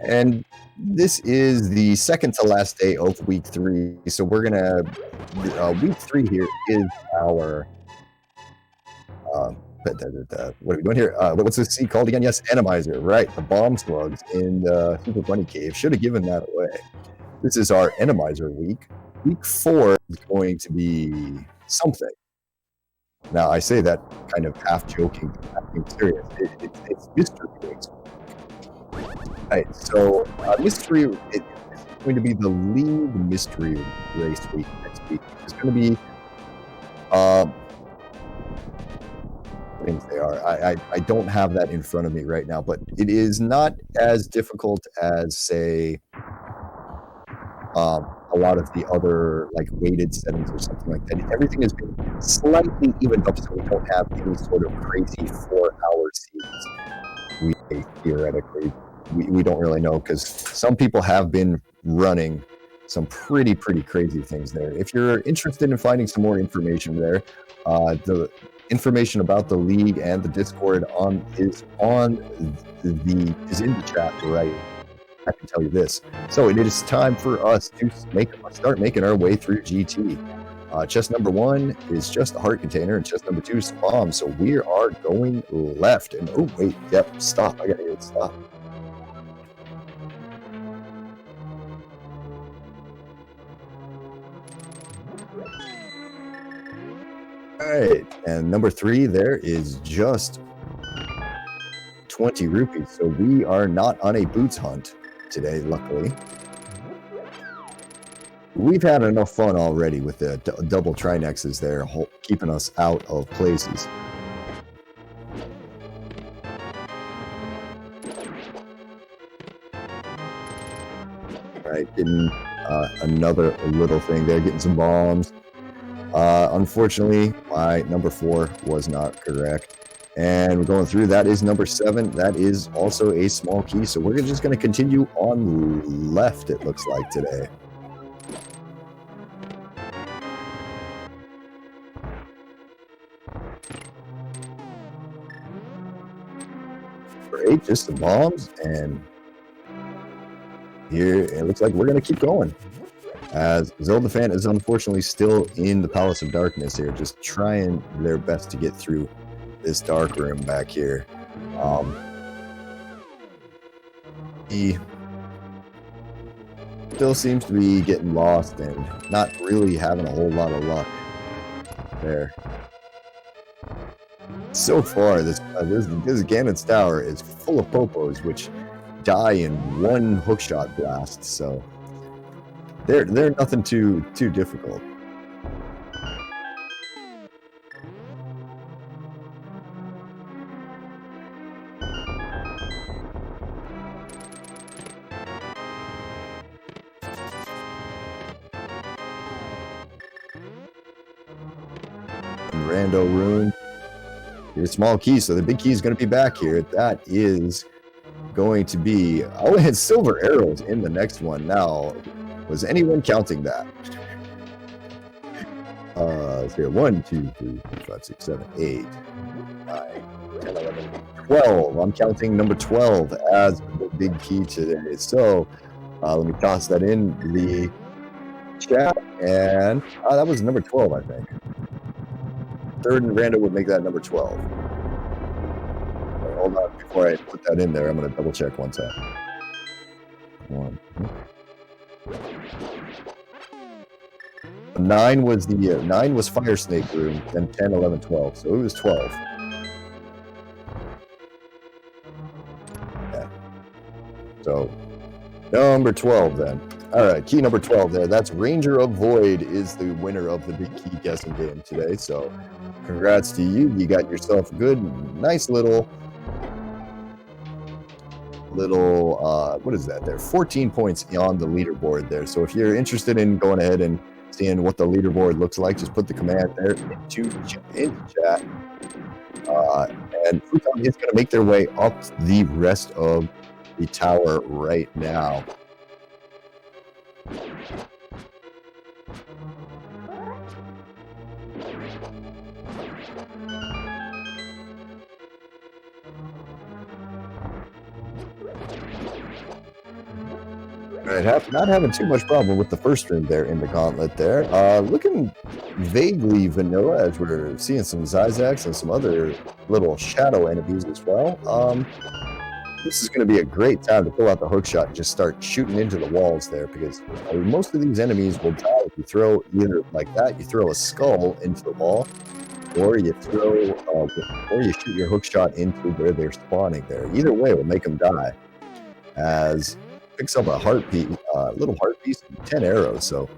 B: And this is the second to last day of week 3. So we're gonna week 3 here is our what are we doing here? What's this seed called again? Yes, Enemizer, right? The bomb slugs in the Super Bunny Cave. Should have given that away. This is our Enemizer week. Week 4 is going to be something. Now I say that kind of half joking, half being serious. It's mystery weeks. Right, so mystery is going to be the league mystery race week next week. It's going to be things they are. I don't have that in front of me right now, but it is not as difficult as say a lot of the other like weighted settings or something like that. Everything has been slightly evened up, so we don't have any sort of crazy 4-hour seasons. We theoretically. We don't really know because some people have been running some pretty crazy things there. If you're interested in finding some more information there, the information about the league and the Discord is in the chat right. I can tell you this. So it is time for us to start making our way through GT. Chest number 1 is just a heart container, and chest number 2 is bomb. So we are going left. And oh wait, yep, stop. I gotta hit stop. Alright, and number 3 there is just 20 rupees. So we are not on a boots hunt today, luckily. We've had enough fun already with the double trinexes there, keeping us out of places. Alright, getting another little thing there, getting some bombs. Unfortunately, my number 4 was not correct. And we're going through. That is number 7. That is also a small key. So we're just going to continue on left, it looks like, today. Great, just some bombs. And here, it looks like we're going to keep going. As Zelda fan is unfortunately still in the Palace of Darkness here, just trying their best to get through this dark room back here. He still seems to be getting lost and not really having a whole lot of luck there. So far, this Ganon's Tower is full of popos, which die in one hookshot blast, so they're nothing too difficult. Rando Rune. Here's small key, so the big key is going to be back here. That is going to be, oh, and silver arrows in the next one. Now, was anyone counting that? Let's see, 1, 2, 3, 4, 5, 6, 7, 8, 9, 10, 11, 12. I'm counting number 12 as the big key today. So let me toss that in the chat. And that was number 12, I think. Third and random would make that number 12. Right, hold on, before I put that in there, I'm going to double check one time. 1. 9 was the 9 was Fire Snake Room, then 10, 11, 12. So it was 12. Yeah. So number 12 then. All right, key number 12 there. That's Ranger of Void is the winner of the big key guessing game today. So congrats to you. You got yourself a good, nice little what is that there? 14 points on the leaderboard there. So if you're interested in going ahead and seeing what the leaderboard looks like, just put the command there into chat. And Futon is going to make their way up the rest of the tower right now. Right, not having too much problem with the first room there in the gauntlet there. Looking vaguely vanilla as we're seeing some Zyzax and some other little shadow enemies as well. This is going to be a great time to pull out the hookshot and just start shooting into the walls there, because most of these enemies will die if you throw either like that, you throw a skull into the wall, or you throw, or you shoot your hookshot into where they're spawning there. Either way will make them die. As picks up a little heart piece, and 10 arrows. So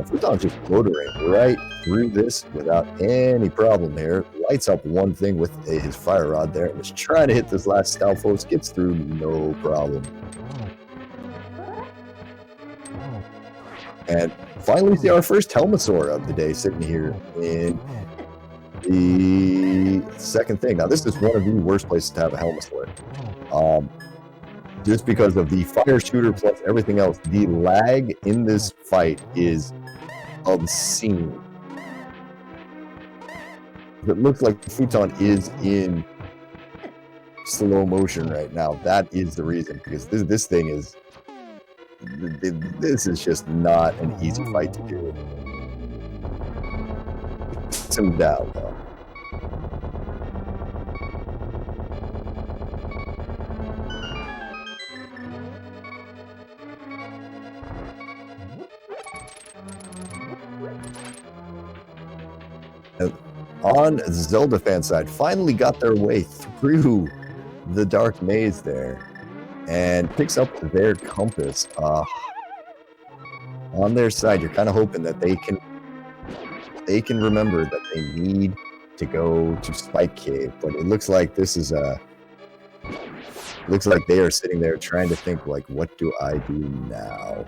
B: Futon's just motoring right through this without any problem here. Lights up one thing with his fire rod there, and is trying to hit this last Stalfos. Gets through no problem. And finally see our first Helmasaur of the day sitting here in the second thing. Now this is one of the worst places to have a Helmasaur. Just because of the fire shooter plus everything else, the lag in this fight is obscene. It looks like Futon is in slow motion right now. That is the reason, because this thing is, this is just not an easy fight to do. It's him down though. On Zelda fan side, finally got their way through the dark maze there and picks up their compass. On their side, you're kind of hoping that they can remember that they need to go to Spike Cave, but it looks like this is looks like they are sitting there trying to think, like, what do I do now?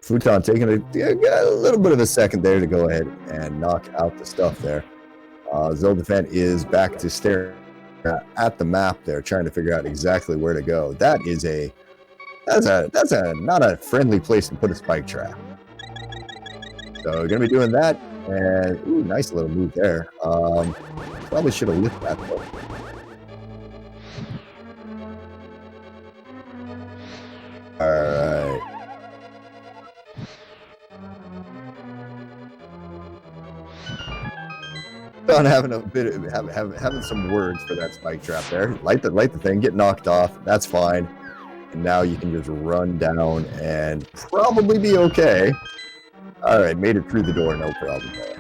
B: Futon taking a little bit of a second there to go ahead and knock out the stuff there. Zelda fan is back to staring at the map there, trying to figure out exactly where to go. That is that's not a friendly place to put a spike trap. So gonna be doing that, and ooh, nice little move there. Probably should have lifted that though. All right. On having a bit of having some words for that spike trap there. Light the thing, get knocked off. That's fine. And now you can just run down and probably be okay. All right, made it through the door, no problem there.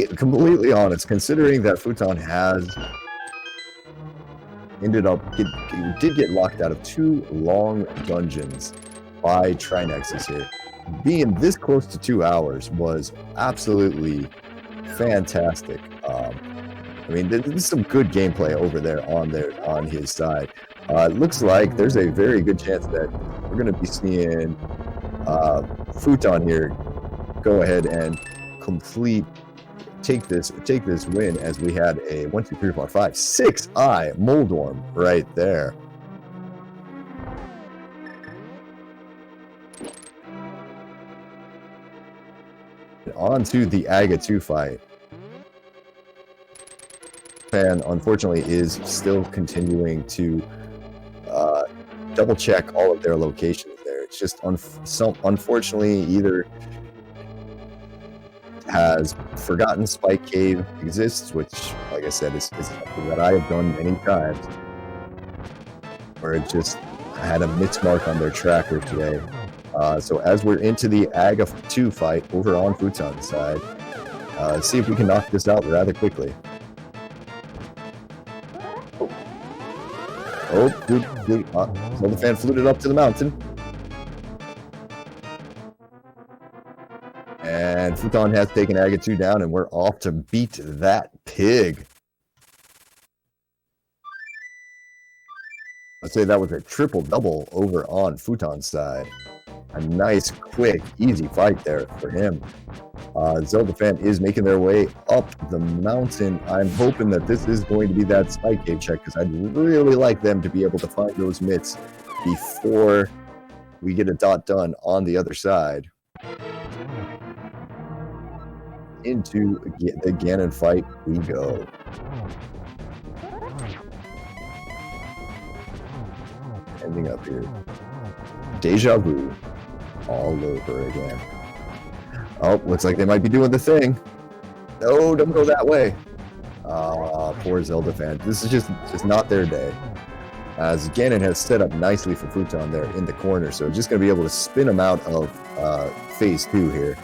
B: completely honest, considering that Futon has did get locked out of 2 long dungeons by Trinexus here. Being this close to 2 hours was absolutely fantastic. I mean, there's some good gameplay over there on his side. It looks like there's a very good chance that we're going to be seeing Futon here go ahead and take this win, as we had a 1, 2, 3, 4, 5, 6-eye Moldorm right there. On to the Aga 2 fight. Fan, unfortunately, is still continuing to double check all of their locations there. It's just unfortunately either has forgotten Spike Cave exists, which, like I said, is something that I have done many times, or it just had a mismark on their tracker today. So as we're into the Aga 2 fight over on Futon's side, see if we can knock this out rather quickly. Oh, dude, so the fan flew it up to the mountain. And Futon has taken Aga 2 down, and we're off to beat that pig. I'd say that was a triple-double over on Futon's side. A nice, quick, easy fight there for him. Zelda fan is making their way up the mountain. I'm hoping that this is going to be that Spike Cave check, because I'd really like them to be able to find those mitts before we get a dot done on the other side. Into the Ganon fight we go. Ending up here. Deja vu all over again. Oh, looks like they might be doing the thing. No, don't go that way. Poor Zelda fan. This is just not their day. As Ganon has set up nicely for Futon there in the corner, so just going to be able to spin him out of phase 2 here.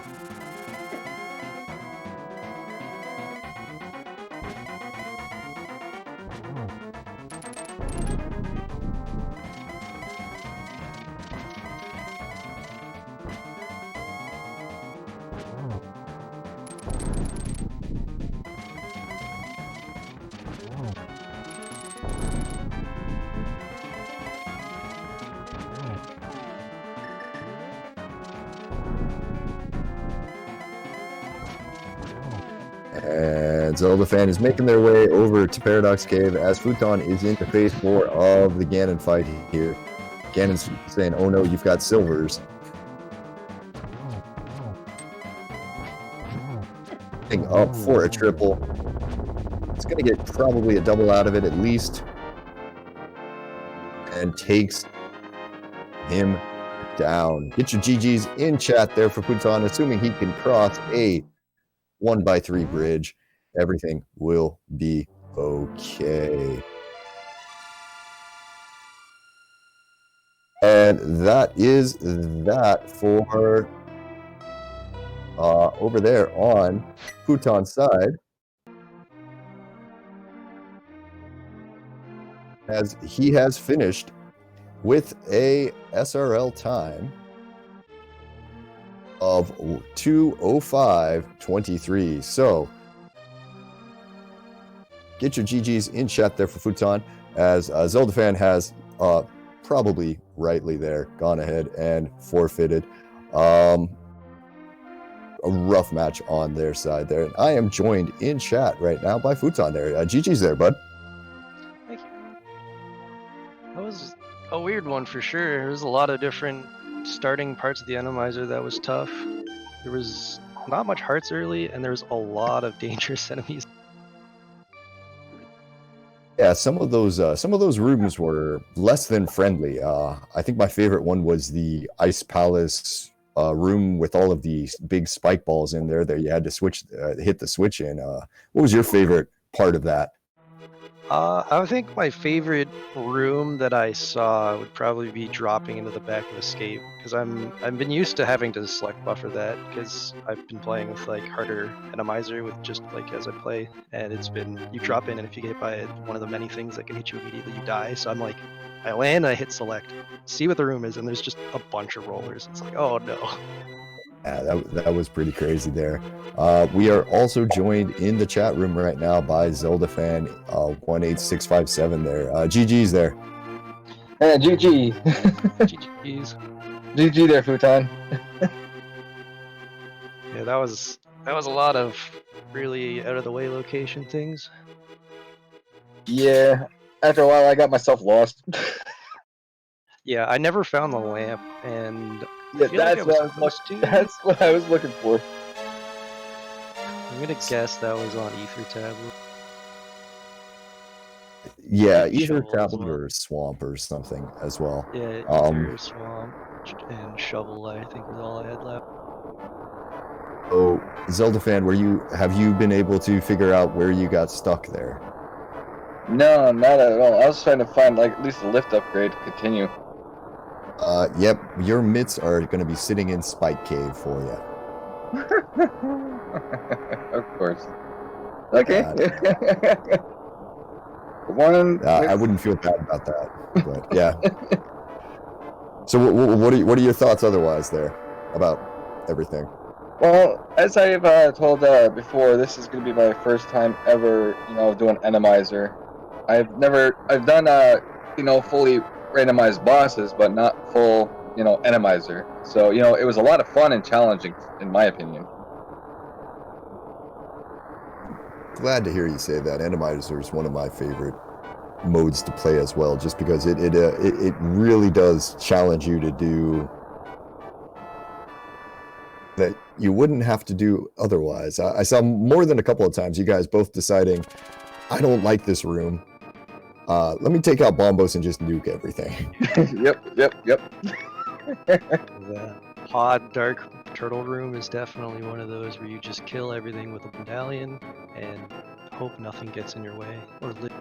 B: And Zelda fan is making their way over to Paradox Cave as Futon is into phase 4 of the Ganon fight here. Ganon's saying, oh no, you've got silvers. Up for a triple. It's going to get probably a double out of it at least. And takes him down. Get your GGs in chat there for Futon, assuming he can cross a 1x3 bridge. Everything will be okay. And that is that for over there on Futon's side, as he has finished with a SRL time of 2:05:23. So get your GGs in chat there for Futon, as Zelda fan has probably rightly there gone ahead and forfeited. A rough match on their side there. And I am joined in chat right now by Futon there. GG's there, bud.
C: Thank you. That was a weird one for sure. There was a lot of different starting parts of the Enemizer that was tough. There was not much hearts early, and there was a lot of dangerous enemies.
B: Yeah, some of those rooms were less than friendly. I think my favorite one was the Ice Palace room with all of these big spike balls in there that you had to hit the switch in. What was your favorite part of that?
C: I think my favorite room that I saw would probably be dropping into the back of Escape, because I've been used to having to select buffer that because I've been playing with like harder Enemizer with just like as I play, and it's been you drop in and if you get hit by one of the many things that can hit you immediately, you die. So I'm like, I land, I hit select, see what the room is, and there's just a bunch of rollers. It's like, oh no.
B: Yeah, that was pretty crazy there. We are also joined in the chat room right now by Zelda fan 18657 there. GG's there.
D: Hey, GG.
C: GG's.
D: GG there, Futon.
C: Yeah, that was a lot of really out of the way location things.
D: Yeah, after a while I got myself lost.
C: Yeah, I never found the lamp, and
D: Yeah,
C: I feel like
D: that's
C: I
D: what
C: supposed to.
D: That's what I was looking for.
C: I'm gonna guess that was on Ether Tablet.
B: Yeah,
C: Maybe
B: either
C: Shovel as
B: tablet
C: well.
B: or swamp or something as well.
C: Yeah, Ether, Swamp, and Shovel, I think was all I had left.
B: So, Zelda fan, have you been able to figure out where you got stuck there?
D: No, not at all. I was trying to find like at least a lift upgrade to continue.
B: Yep, your mitts are going to be sitting in Spike Cave for you.
D: Of course. Okay.
B: I wouldn't feel bad about that, but yeah. So what are your thoughts otherwise there about everything?
D: Well, as I've told before, this is going to be my first time ever, doing Enemizer. I've done, fully randomized bosses, but not full, Enemizer. So, it was a lot of fun and challenging, in my opinion.
B: Glad to hear you say that. Enemizer is one of my favorite modes to play as well, just because it really does challenge you to do that you wouldn't have to do otherwise. I saw more than a couple of times you guys both deciding, I don't like this room. Let me take out Bombos and just nuke everything.
D: Yep.
C: The Pod Dark Turtle Room is definitely one of those where you just kill everything with a medallion and hope nothing gets in your way. Or that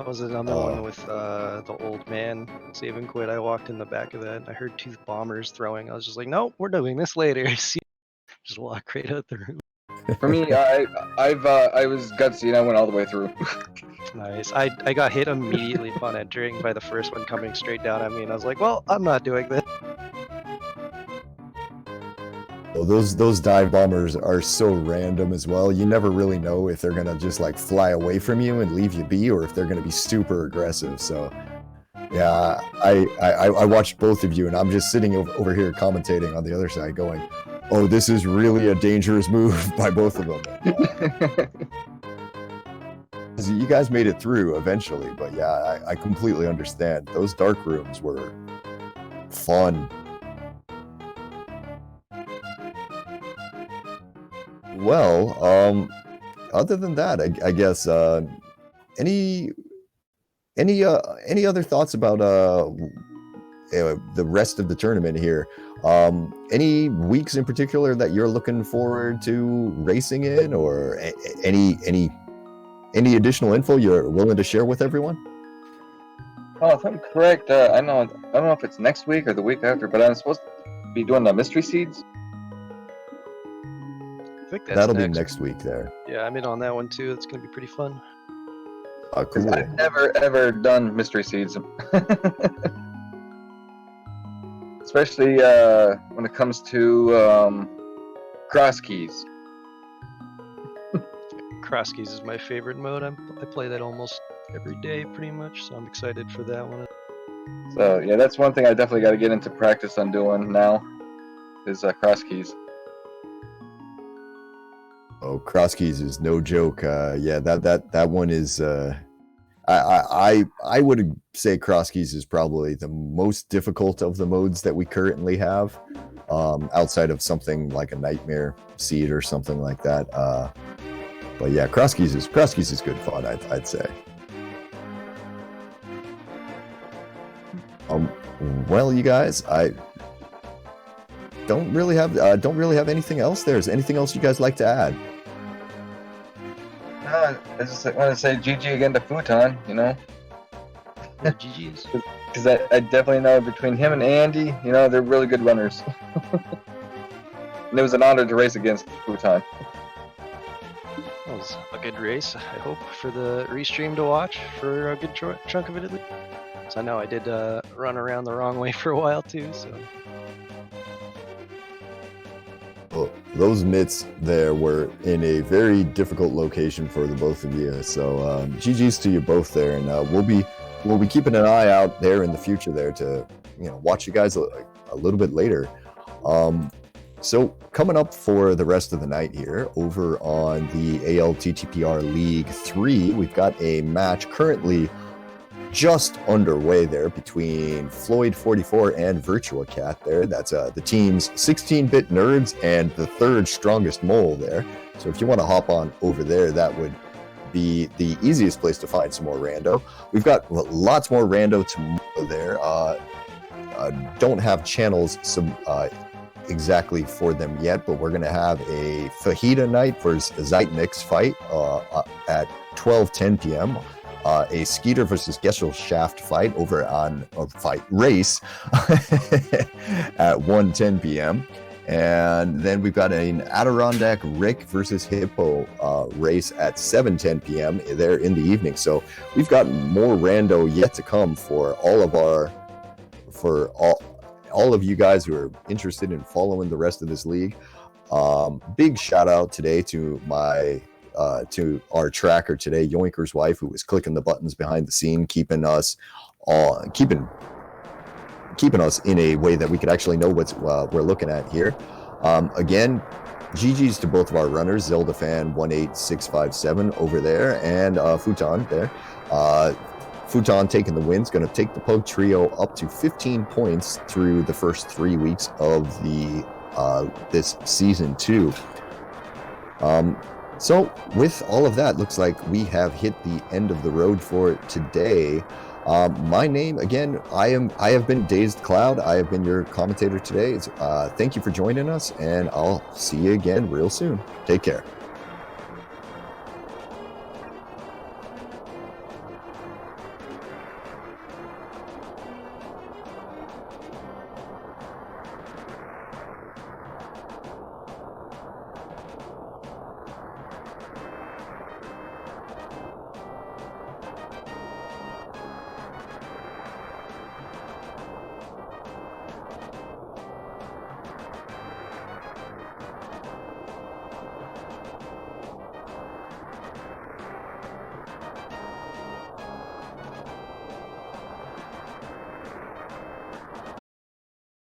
C: was another one with the old man save and quit. I walked in the back of that and I heard two bombers throwing. I was just like, nope, we're doing this later. Just walk right out the room.
D: For me, I was gutsy and I went all the way through.
C: Nice. I got hit immediately upon entering by the first one coming straight down at me, and I was like, well, I'm not doing this.
B: Well, those dive bombers are so random as well. You never really know if they're gonna just like fly away from you and leave you be, or if they're gonna be super aggressive. So yeah, I watched both of you, and I'm just sitting over here commentating on the other side, going, "Oh, this is really a dangerous move by both of them." You guys made it through eventually, but yeah, I completely understand. Those dark rooms were fun. Well, other than that, I guess any other thoughts about the rest of the tournament here? Any weeks in particular that you're looking forward to racing in, or any additional info you're willing to share with everyone?
D: Oh, if I'm correct, I don't know if it's next week or the week after, but I'm supposed to be doing the mystery seeds.
C: I think that's
B: That'll be next week there.
C: Yeah, I'm in on that one too. It's gonna be pretty fun.
B: Cool.
D: I've never ever done mystery seeds. Especially when it comes to cross keys.
C: Cross keys is my favorite mode. I play that almost every day pretty much, so I'm excited for that one.
D: So yeah, that's one thing I definitely got to get into practice on doing now, is cross keys.
B: Oh, cross keys is no joke. Yeah, that one is. I would say cross keys is probably the most difficult of the modes that we currently have, outside of something like a nightmare seed or something like that. But yeah, cross keys is good fun. I'd say. Well, you guys, I don't really have anything else there. Is anything else you guys like to add?
D: I just want to say GG again to Futon, you know,
C: Yeah, GG's.
D: because I definitely know between him and Andy, you know, they're really good runners. And it was an honor to race against Futon.
C: That was a good race, I hope, for the restream to watch for a good chunk of it at least. So I know I did run around the wrong way for a while too, so.
B: Well, those mitts there were in a very difficult location for the both of you. So GG's to you both there, and we'll be keeping an eye out there in the future there to watch you guys a little bit later. So coming up for the rest of the night here over on the ALTTPR League 3, we've got a match currently just underway there between Floyd44 and Virtua Cat there. That's the team's 16-bit nerds and the third strongest mole there. So if you want to hop on over there, that would be the easiest place to find some more rando. We've got lots more rando tomorrow there. Don't have channels exactly for them yet, but we're going to have a fajita night versus Zeitnik's fight at 12:10 p.m. A Skeeter versus Gesellschaft fight over on race at 1:10 p.m. And then we've got an Adirondack Rick versus Hippo race at 7:10 p.m. there in the evening. So we've got more rando yet to come for all of you guys who are interested in following the rest of this league. Big shout out today to our tracker today, Yoinker's wife, who was clicking the buttons behind the scene, keeping us in a way that we could actually know what we're looking at here. Again, GG's to both of our runners, Zelda Fan 18657 over there, and Futon there. Futon taking the win, is going to take the Pug Trio up to 15 points through the first 3 weeks of this season 2. So with all of that, looks like we have hit the end of the road for today. My name, again, I have been Dazed Cloud. I have been your commentator today. Thank you for joining us, and I'll see you again real soon. Take care.